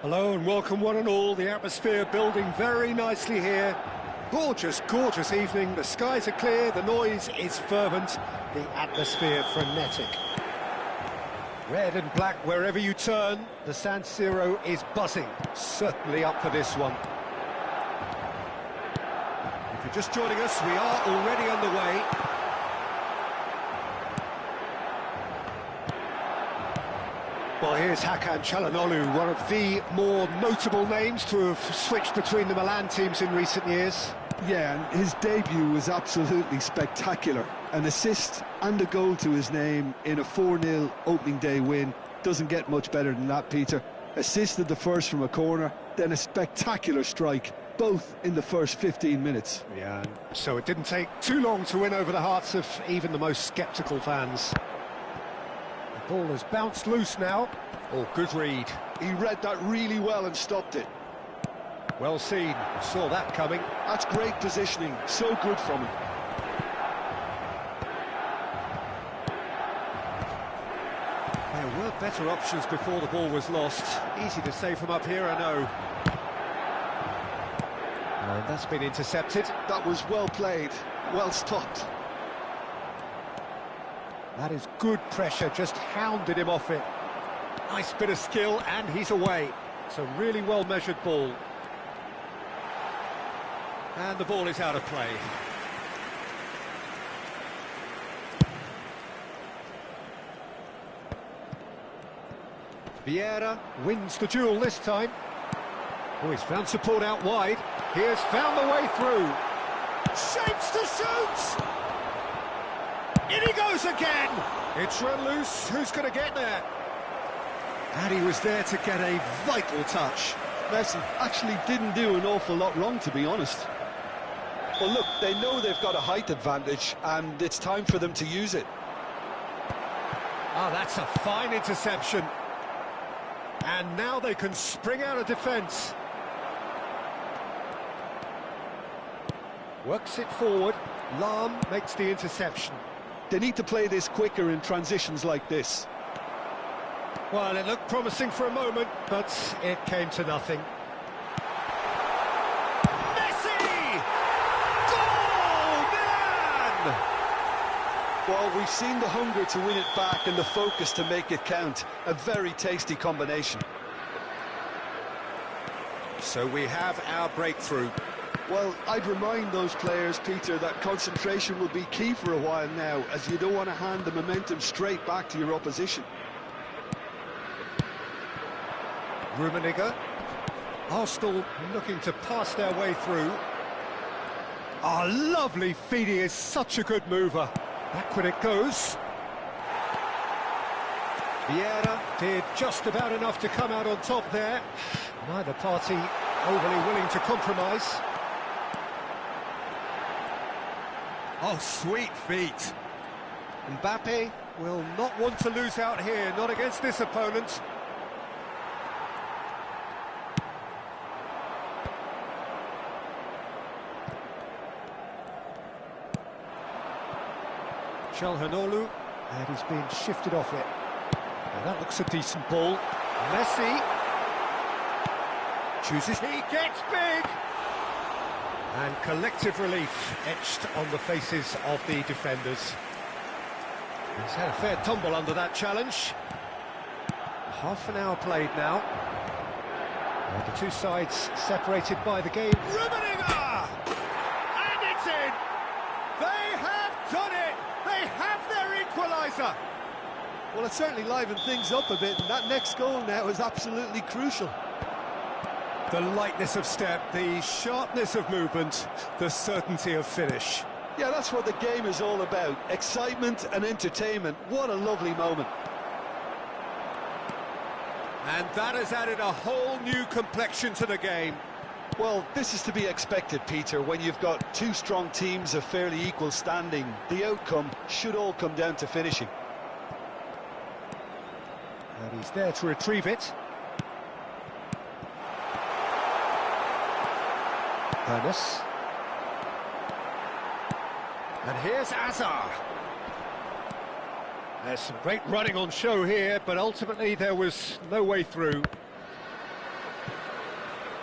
D: Hello and welcome one and all. The atmosphere building very nicely here. Gorgeous, gorgeous evening. The skies are clear, the noise is fervent, the atmosphere frenetic. Red and black wherever you turn, the San Siro is buzzing. Certainly up for this one. If you're just joining us, we are already underway. Well, here's Hakan Çalhanoğlu, one of the more notable names to have switched between the Milan teams in recent years.
B: Yeah, and his debut was absolutely spectacular. An assist and a goal to his name in a 4-0 opening day win. Doesn't get much better than that, Peter. Assisted the first from a corner, then a spectacular strike, both in the first 15 minutes.
D: Yeah, so it didn't take too long to win over the hearts of even the most sceptical fans. The ball has bounced loose now. Oh, good read.
B: He read that really well and stopped it.
D: Well seen, saw that coming.
B: That's great positioning, so good from him.
D: There were better options before the ball was lost. Easy to say from up here, I know. And that's been intercepted.
B: That was well played, well stopped.
D: That is good pressure, just hounded him off it. Nice bit of skill, and he's away. It's a really well-measured ball. And the ball is out of play. Vieira wins the duel this time. Oh, he's found support out wide. He has found the way through. Shapes to shoot! In he goes again! It's run loose, who's going to get there? And he was there to get a vital touch.
B: Messi actually didn't do an awful lot wrong, to be honest. Well, look, they know they've got a height advantage, and it's time for them to use it.
D: Ah, that's a fine interception. And now they can spring out of defence. Works it forward. Lahm makes the interception.
B: They need to play this quicker in transitions like this.
D: Well, it looked promising for a moment, but it came to nothing. Messi! Goal! Milan!
B: Well, we've seen the hunger to win it back and the focus to make it count. A very tasty combination.
D: So we have our breakthrough.
B: Well, I'd remind those players, Peter, that concentration will be key for a while now, as you don't want to hand the momentum straight back to your opposition.
D: Rummenigge. Arsenal looking to pass their way through. Ah, lovely feed. He is such a good mover. Back when it goes. Vieira did just about enough to come out on top there. Neither party overly willing to compromise. Oh, sweet feet. Mbappe will not want to lose out here, not against this opponent. Çalhanoğlu, and he's been shifted off it. Now that looks a decent ball. Messi chooses, he gets big! And collective relief etched on the faces of the defenders. He's had a fair tumble under that challenge. Half an hour played now. And the two sides separated by the game. Rummenigge! And it's in! They have done it! They have their equaliser!
B: Well, it certainly livened things up a bit, and that next goal now is absolutely crucial.
D: The lightness of step, the sharpness of movement, the certainty of finish.
B: Yeah, that's what the game is all about. Excitement and entertainment. What a lovely moment.
D: And that has added a whole new complexion to the game.
B: Well, this is to be expected, Peter. When you've got two strong teams of fairly equal standing, the outcome should all come down to finishing.
D: And he's there to retrieve it. Ernest. And here's Azar. There's some great running on show here, but ultimately there was no way through.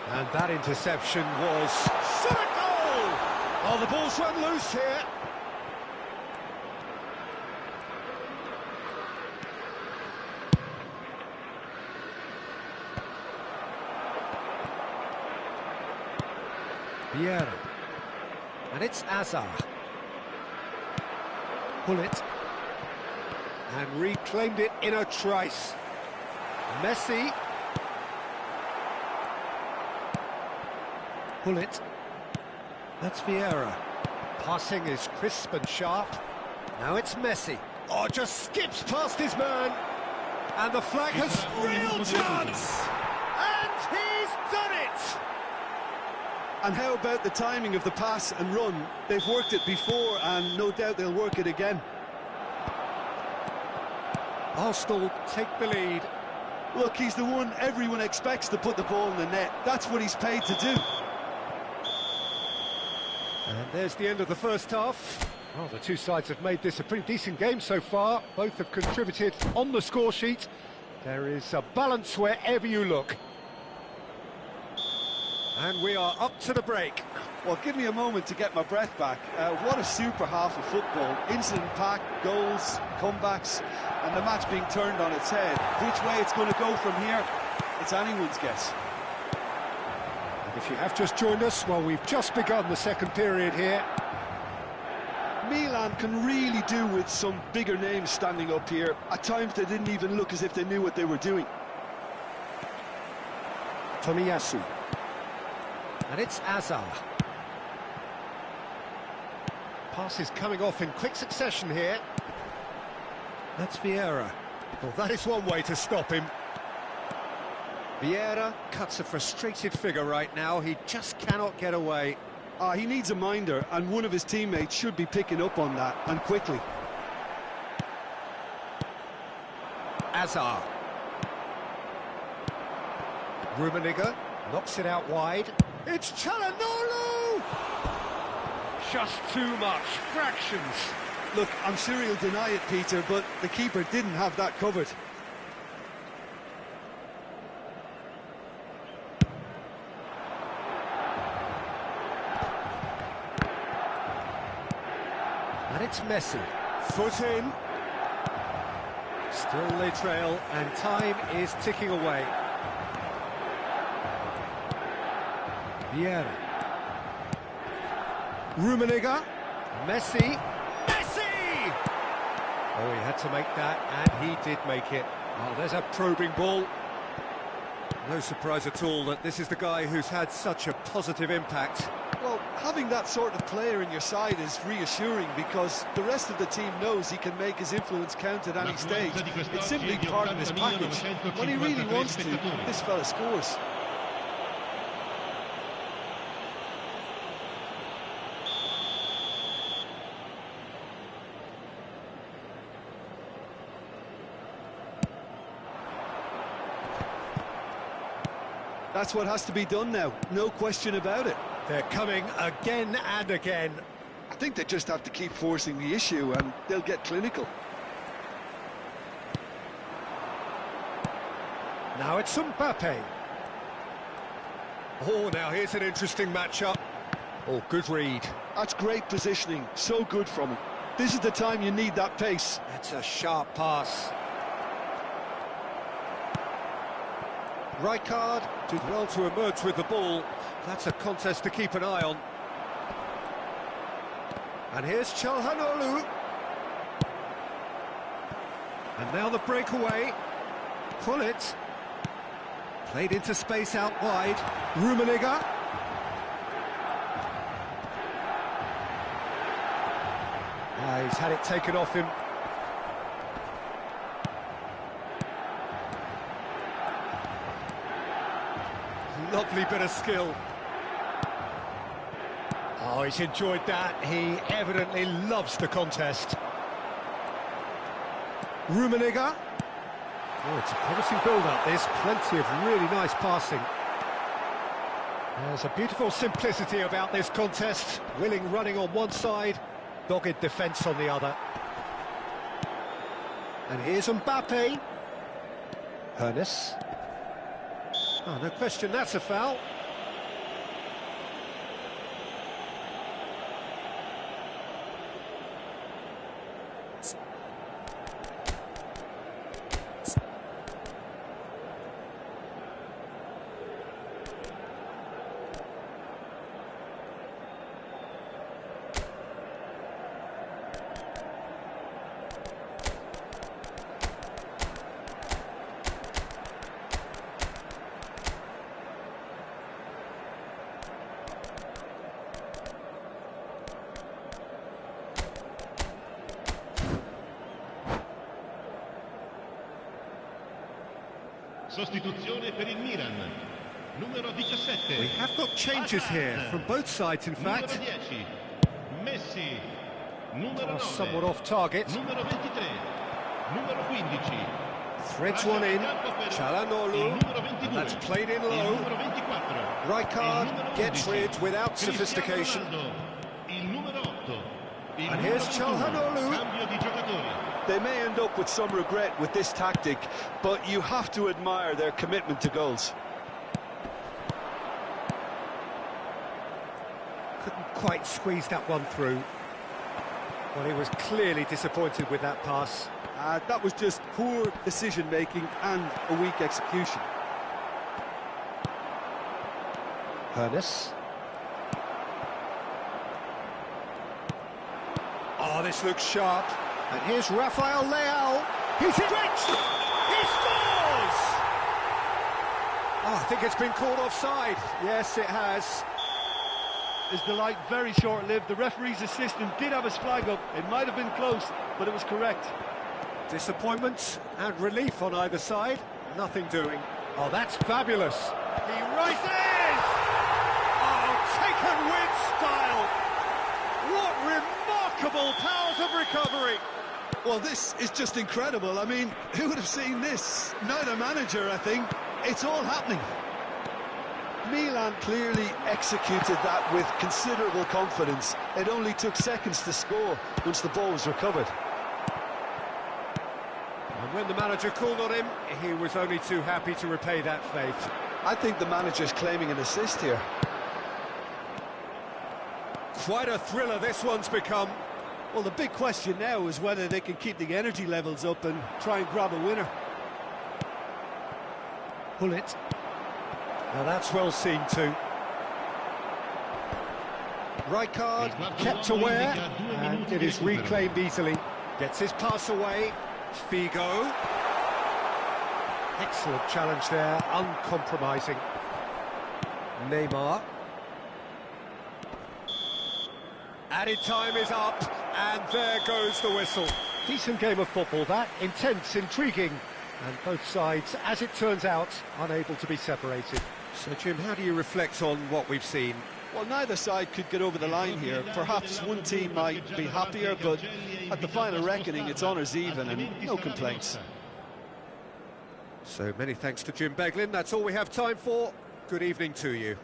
D: And that interception was... Summit goal! Oh, the ball's run loose here. Vieira. And it's Azar. Pull it. And reclaimed it in a trice. Messi. Pull it. That's Vieira. Passing is crisp and sharp. Now it's Messi. Oh, just skips past his man. And the flag has real chance. And he's done it.
B: And how about the timing of the pass and run? They've worked it before, and no doubt they'll work it again.
D: Arsenal take the lead.
B: Look, he's the one everyone expects to put the ball in the net. That's what he's paid to do.
D: And there's the end of the first half. Well, the two sides have made this a pretty decent game so far. Both have contributed on the score sheet. There is a balance wherever you look. And we are up to the break.
B: Well, give me a moment to get my breath back. What a super half of football. Incident-packed, goals, comebacks, and the match being turned on its head. Which way it's going to go from here, it's anyone's guess.
D: And if you have just joined us, well, we've just begun the second period here.
B: Milan can really do with some bigger names standing up here. At times they didn't even look as if they knew what they were doing.
D: Tomiyasu. And it's Azar. Pass is coming off in quick succession here. That's Vieira. Well, that is one way to stop him. Vieira cuts a frustrated figure right now. He just cannot get away.
B: He needs a minder, and one of his teammates should be picking up on that, and quickly.
D: Azar. Rummenigge knocks it out wide. It's Çalhanoğlu! Just too much, fractions.
B: Look, I'm sure he'll deny it, Peter, but the keeper didn't have that covered.
D: And it's Messi. Foot in. Still they trail, and time is ticking away. Vieira. Rummenigge. Messi. Messi! Oh, he had to make that, and he did make it. Oh, there's a probing ball. No surprise at all that this is the guy who's had such a positive impact.
B: Well, having that sort of player in your side is reassuring because the rest of the team knows he can make his influence count at any stage. It's simply part of his package. When he really wants to, this fella scores. That's what has to be done now, no question about it.
D: They're coming again and again.
B: I think they just have to keep forcing the issue and they'll get clinical.
D: Now it's Mbappe. Oh, now here's an interesting matchup. Oh, good read.
B: That's great positioning, so good from him. This is the time you need that pace.
D: That's a sharp pass. Rijkaard did well to emerge with the ball. That's a contest to keep an eye on. And here's Çalhanoğlu. And now the breakaway. Pull it. Played into space out wide. Rummenigge. He's had it taken off him. Lovely bit of skill. Oh, he's enjoyed that. He evidently loves the contest. Rummenigge. Oh, it's a promising build-up, this. Plenty of really nice passing. There's a beautiful simplicity about this contest. Willing running on one side, dogged defence on the other. And here's Mbappe. Hoeneß. Oh, no question, that's a foul.
C: Sostituzione per il Milan. Numero 17.
D: We have got changes here from both sides, in fact.
C: Numero 10. Messi. Numero 9.
D: Somewhat off target.
C: Numero 23. Numero 15.
D: Threads one in. Çalhanoğlu. And that's played in low.
C: Numero 24.
D: Rijkaard gets rid without sophistication.
C: Il numero 8.
D: And here's Çalhanoğlu.
C: Cambio di giocatori.
B: They may end up with some regret with this tactic, but you have to admire their commitment to goals.
D: Couldn't quite squeeze that one through. Well, he was clearly disappointed with that pass.
B: That was just poor decision-making and a weak execution.
D: Hoeneß. Oh, this looks sharp. And here's Rafael Leao. He's stretched! He scores! Oh, I think it's been called offside. Yes, it has.
B: His delight very short-lived. The referee's assistant did have his flag up. It might have been close, but it was correct.
D: Disappointment and relief on either side. Nothing doing. Oh, that's fabulous. He rises! Oh, taken with style. What remarkable powers of recovery.
B: Well, this is just incredible. I mean, who would have seen this? Not a manager, I think. It's all happening. Milan clearly executed that with considerable confidence. It only took seconds to score once the ball was recovered.
D: And when the manager called on him, he was only too happy to repay that faith.
B: I think the manager's claiming an assist here.
D: Quite a thriller this one's become.
B: Well, the big question now is whether they can keep the energy levels up and try and grab a winner.
D: Pull it. Now that's well seen too. Rijkaard kept aware, and it is reclaimed easily. Gets his pass away. Figo. Excellent challenge there, uncompromising. Neymar. Added time is up, and there goes the whistle. Decent game of football, that. Intense, intriguing, and both sides, as it turns out, unable to be separated. So, Jim, how do you reflect on what we've seen?
B: Well, neither side could get over the line here. Perhaps one team might be happier, but at the final reckoning, it's honours even and no complaints.
D: So many thanks to Jim Beglin. That's all we have time for. Good evening to you.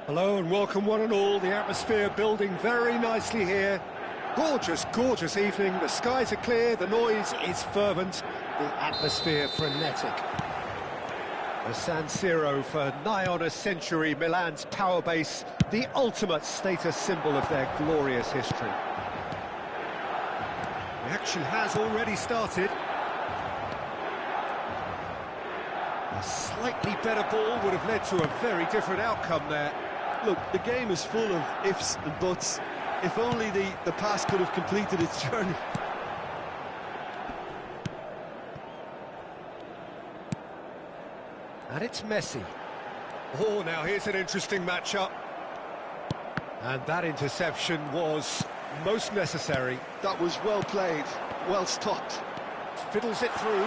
D: Hello and welcome one and all. The atmosphere building very nicely here. Gorgeous, gorgeous evening. The skies are clear, the noise is fervent, the atmosphere frenetic. The San Siro for nigh on a century, Milan's power base, the ultimate status symbol of their glorious history. The action has already started. A slightly better ball would have led to a very different outcome there.
B: Look, the game is full of ifs and buts. If only the pass could have completed its journey.
D: And it's Messi. Oh, now here's an interesting matchup. And that interception was most necessary.
B: That was well played, well stopped.
D: Fiddles it through.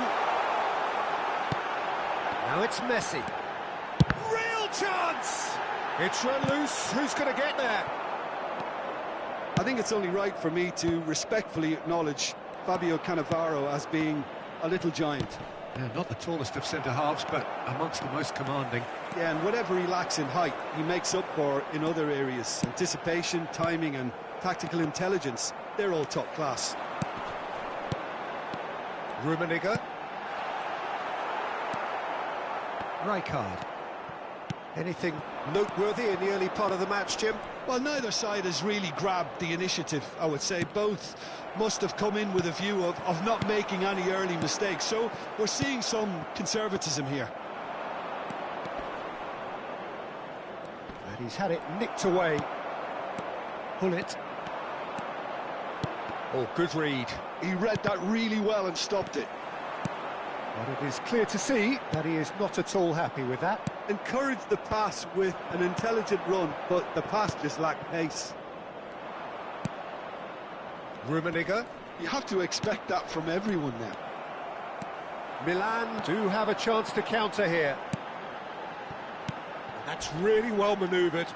D: Now it's Messi. Real chance! It's run loose. Who's going to get there?
B: I think it's only right for me to respectfully acknowledge Fabio Cannavaro as being a little giant.
D: Yeah, not the tallest of centre-halves, but amongst the most commanding.
B: Yeah, and whatever he lacks in height, he makes up for in other areas. Anticipation, timing and tactical intelligence, they're all top class.
D: Rummenigge. Rijkaard. Anything noteworthy in the early part of the match, Jim?
B: Well, neither side has really grabbed the initiative, I would say. Both must have come in with a view of not making any early mistakes. So we're seeing some conservatism here.
D: And he's had it nicked away. Pull it. Oh, good read.
B: He read that really well and stopped it.
D: But it is clear to see that he is not at all happy with that.
B: Encouraged the pass with an intelligent run, but the pass just lacked pace.
D: Rummenigge.
B: You have to expect that from everyone now.
D: Milan do have a chance to counter here. That's really well manoeuvred.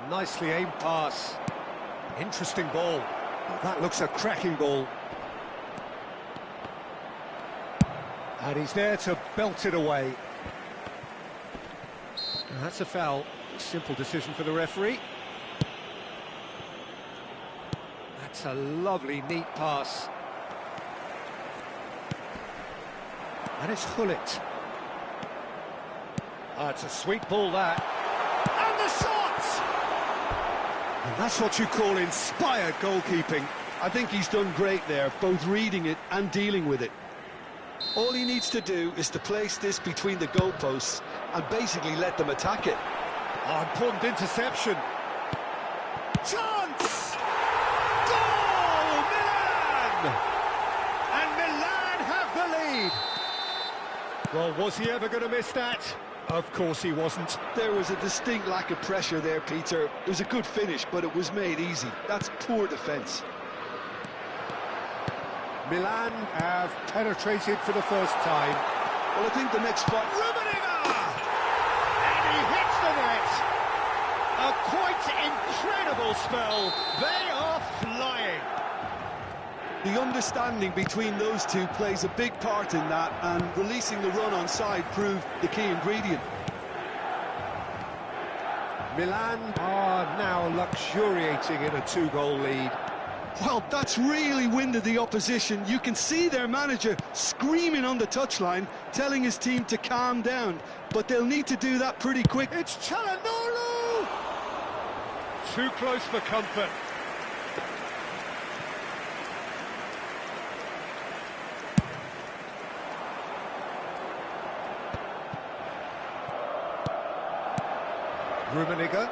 D: Nicely aimed pass. Interesting ball. Well, that looks a cracking ball. And he's there to belt it away. That's a foul. Simple decision for the referee. That's a lovely, neat pass. And it's Hullet. It's a sweet ball, that. And the shot! And that's what you call inspired goalkeeping.
B: I think he's done great there, both reading it and dealing with it. All he needs to do is to place this between the goalposts and basically let them attack it.
D: Oh, important interception. Chance! Goal! Milan! And Milan have the lead. Well, was he ever going to miss that? Of course he wasn't.
B: There was a distinct lack of pressure there, Peter. It was a good finish, but it was made easy. That's poor defence.
A: Milan have penetrated for the first time.
B: Well, I think the next fight...
D: And he hits the net! A quite incredible spell. They are flying.
B: The understanding between those two plays a big part in that, and releasing the run on side proved the key ingredient.
A: Milan are now luxuriating in a two-goal lead.
B: Well, that's really winded the opposition. You can see their manager screaming on the touchline, telling his team to calm down, but they'll need to do that pretty quick.
A: It's Çalhanoğlu!
D: Too close for comfort.
A: Rummenigge,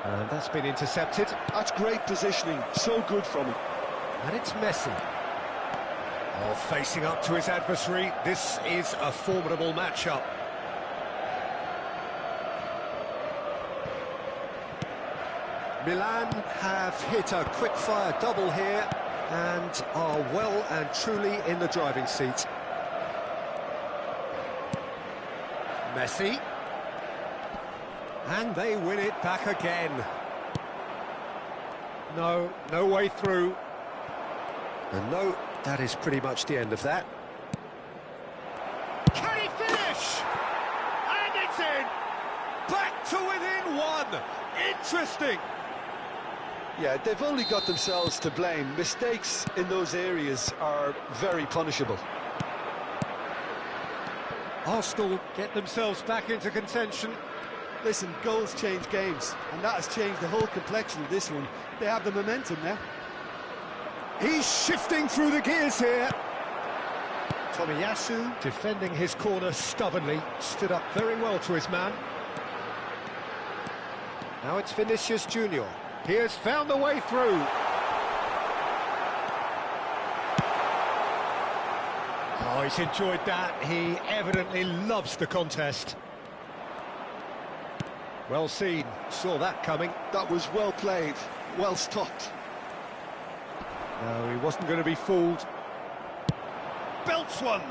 A: and that's been intercepted.
B: That's great positioning, so good from him.
A: And it's Messi.
D: Oh, facing up to his adversary, this is a formidable matchup.
A: Milan have hit a quick-fire double here and are well and truly in the driving seat. Messi. And they win it back again. No way through. And no, that is pretty much the end of that.
D: Can he finish? And it's in! Back to within one! Interesting!
B: Yeah, they've only got themselves to blame. Mistakes in those areas are very punishable.
A: Arsenal get themselves back into contention.
B: Listen, goals change games, and that has changed the whole complexion of this one. They have the momentum now.
A: He's shifting through the gears here. Tomiyasu, defending his corner stubbornly, stood up very well to his man. Now it's Vinicius Junior. He has found the way through.
D: Oh, he's enjoyed that. He evidently loves the contest.
A: Well seen, saw that coming.
B: That was well played, well stopped.
A: No, he wasn't going to be fooled.
D: Belts one.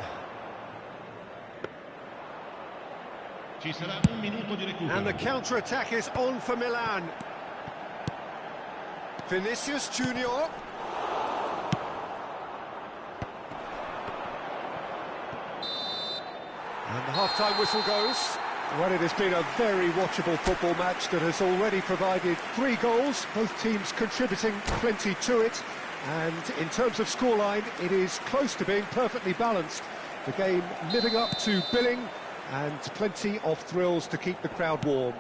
C: Ci sarà un minuto di recupero.
A: And the counter-attack is on for Milan. Vinicius Junior. And the half-time whistle goes. Well, it has been a very watchable football match that has already provided 3 goals, both teams contributing plenty to it. And in terms of scoreline, it is close to being perfectly balanced. The game living up to billing and plenty of thrills to keep the crowd warm.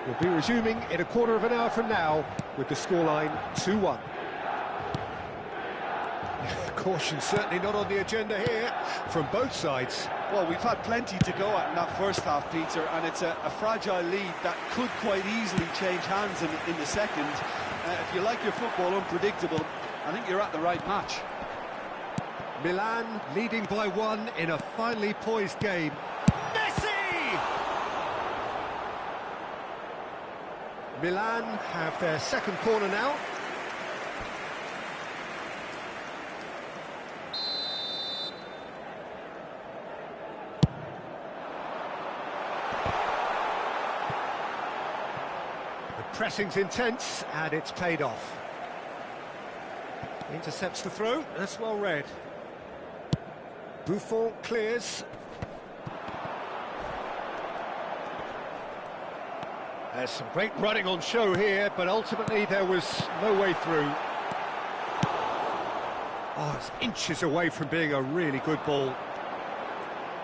A: We'll be resuming in a quarter of an hour from now with the scoreline 2-1.
D: Caution certainly not on the agenda here from both sides.
B: Well, we've had plenty to go at in that first half, Peter, and it's a fragile lead that could quite easily change hands in the second. If you like your football unpredictable, I think you're at the right match.
A: Milan leading by 1 in a finely poised game.
D: Messi!
A: Milan have their second corner now. Pressing's intense, and it's paid off. Intercepts the throw, that's well read. Buffon clears. There's some great running on show here, but ultimately there was no way through. Oh, it's inches away from being a really good ball.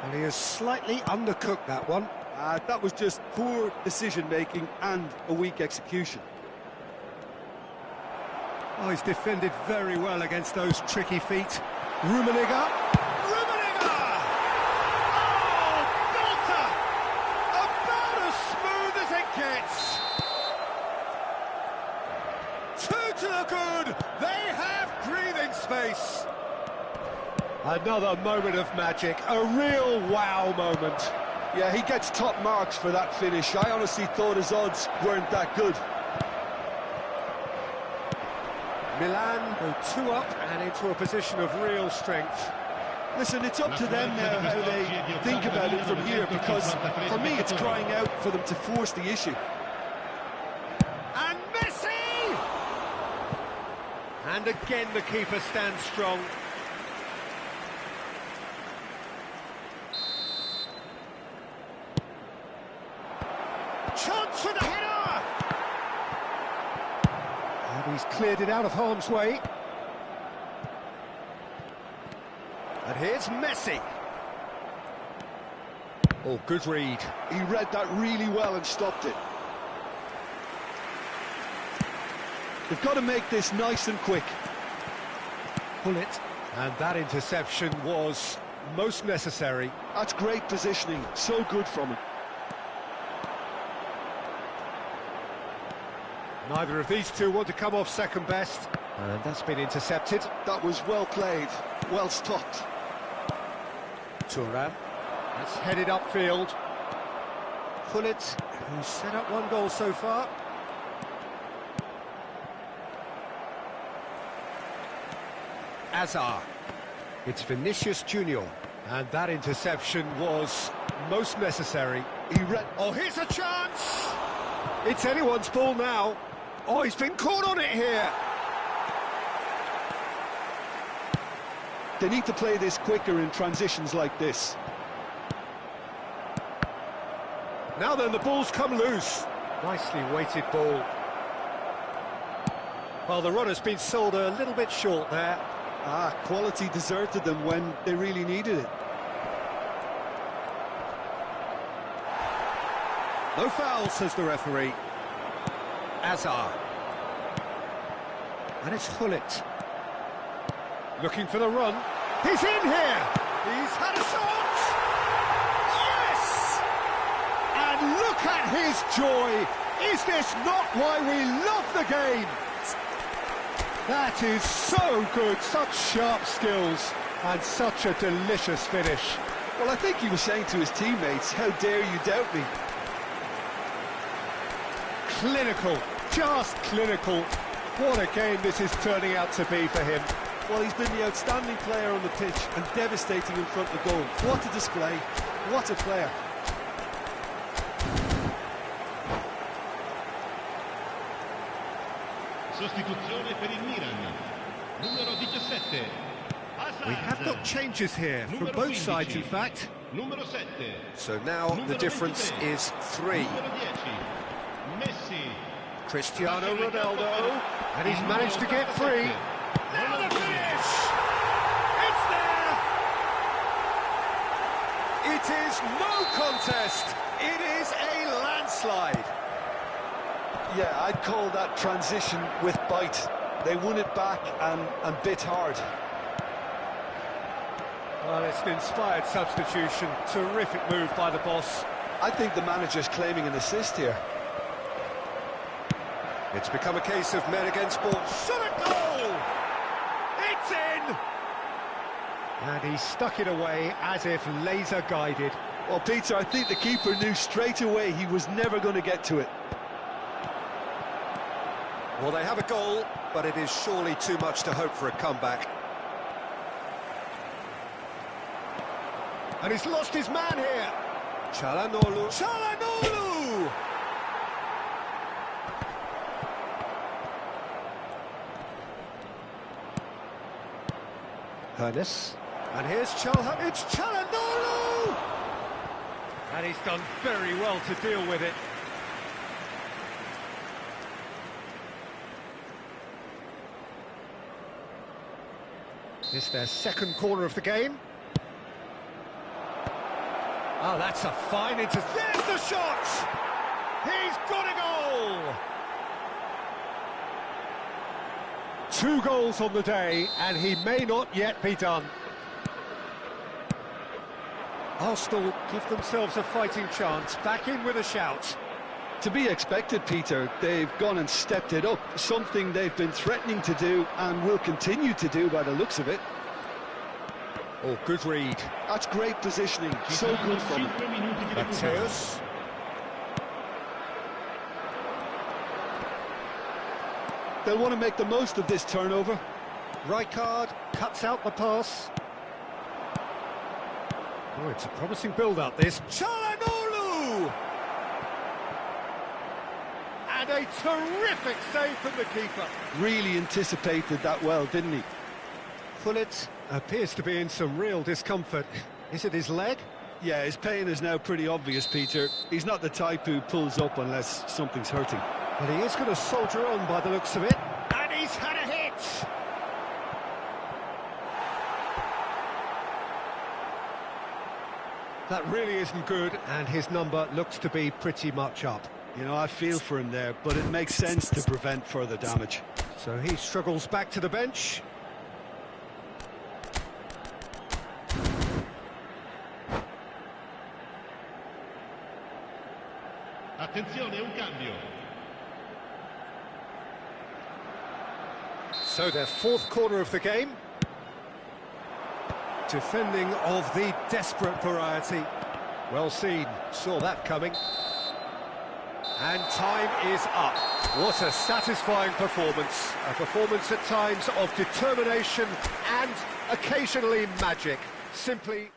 A: And he has slightly undercooked that one.
B: That was just poor decision-making and a weak execution.
A: Oh, he's defended very well against those tricky feet. Rummenigge.
D: Rummenigge! the good! They have breathing space! Another moment of magic, a real wow moment.
B: Yeah, he gets top marks for that finish. I honestly thought his odds weren't that good.
D: Milan go 2 up and into a position of real strength.
B: Listen, it's up to them now how they think about it from here, because for me it's crying out for them to force the issue.
D: And Messi! And again the keeper stands strong. Chance for the header! And he's cleared it out of harm's way. And here's Messi. Oh, good read.
B: He read that really well and stopped it. They've got to make this nice and quick.
D: Pull it. And that interception was most necessary.
B: That's great positioning, so good from him.
D: Neither of these two want to come off second best. And that's been intercepted.
B: That was well played, well stopped.
D: Thuram. That's headed upfield. Pullet, who's set up 1 goal so far. Azar. It's Vinicius Junior. And that interception was most necessary. Oh, here's a chance! It's anyone's ball now. Oh, he's been caught on it here.
B: They need to play this quicker in transitions like this.
D: Now then, the ball's come loose. Nicely weighted ball. Well, the runner's been sold a little bit short there.
B: Quality deserted them when they really needed it.
D: No foul, says the referee. Azar. And it's Hullet. Looking for the run. He's in here! He's had a shot! Yes! And look at his joy! Is this not why we love the game? That is so good, such sharp skills, and such a delicious finish.
B: Well, I think he was saying to his teammates, how dare you doubt me?
D: Clinical, just clinical. What a game this is turning out to be for him.
B: Well, he's been the outstanding player on the pitch and devastating in front of goal. What a display, what a player.
C: Sostituzione per il Milan. Numero 17.
D: We have got changes here from both sides, in fact.
C: Numero 7.
D: So now the difference is 3.
C: Numero 10. Messi.
D: Cristiano Ronaldo, and he's managed to get free. Now the finish! It's there! It is no contest. It is a landslide.
B: Yeah, I'd call that transition with bite. They won it back and bit hard.
D: Well, it's an inspired substitution. Terrific move by the boss.
B: I think the manager's claiming an assist here.
D: It's become a case of men against ball. Shot at goal! It's in! And he stuck it away as if laser guided.
B: Well, Peter, I think the keeper knew straight away he was never going to get to it.
D: Well, they have a goal, but it is surely too much to hope for a comeback. And he's lost his man here. Çalhanoğlu. Çalhanoğlu! Hernes. And here's Çalhanoğlu. It's Çalhanoğlu! And he's done very well to deal with it. This is their second corner of the game. Oh, that's a fine There's the shot! He's got a goal! 2 goals on the day, and he may not yet be done. Arsenal give themselves a fighting chance, back in with a shout.
B: To be expected, Peter. They've gone and stepped it up, something they've been threatening to do and will continue to do by the looks of it.
D: Oh, good read.
B: That's great positioning, so good from him.
D: Mateus.
B: They'll want to make the most of this turnover.
D: Rijkaard cuts out the pass. Oh, it's a promising build-up, this. Çalhanoğlu! And a terrific save from the keeper.
B: Really anticipated that well, didn't he?
D: Gullit appears to be in some real discomfort. Is it his leg?
B: Yeah, his pain is now pretty obvious, Peter. He's not the type who pulls up unless something's hurting.
D: But he is going to soldier on by the looks of it. And he's had a hit! That really isn't good, and his number looks to be pretty much up.
B: You know, I feel for him there, but it makes sense to prevent further damage.
D: So he struggles back to the bench.
C: Attenzione, un cambio.
D: So their fourth quarter of the game. Defending of the desperate variety. Well seen, saw that coming. And time is up. What a satisfying performance. A performance at times of determination and occasionally magic. Simply...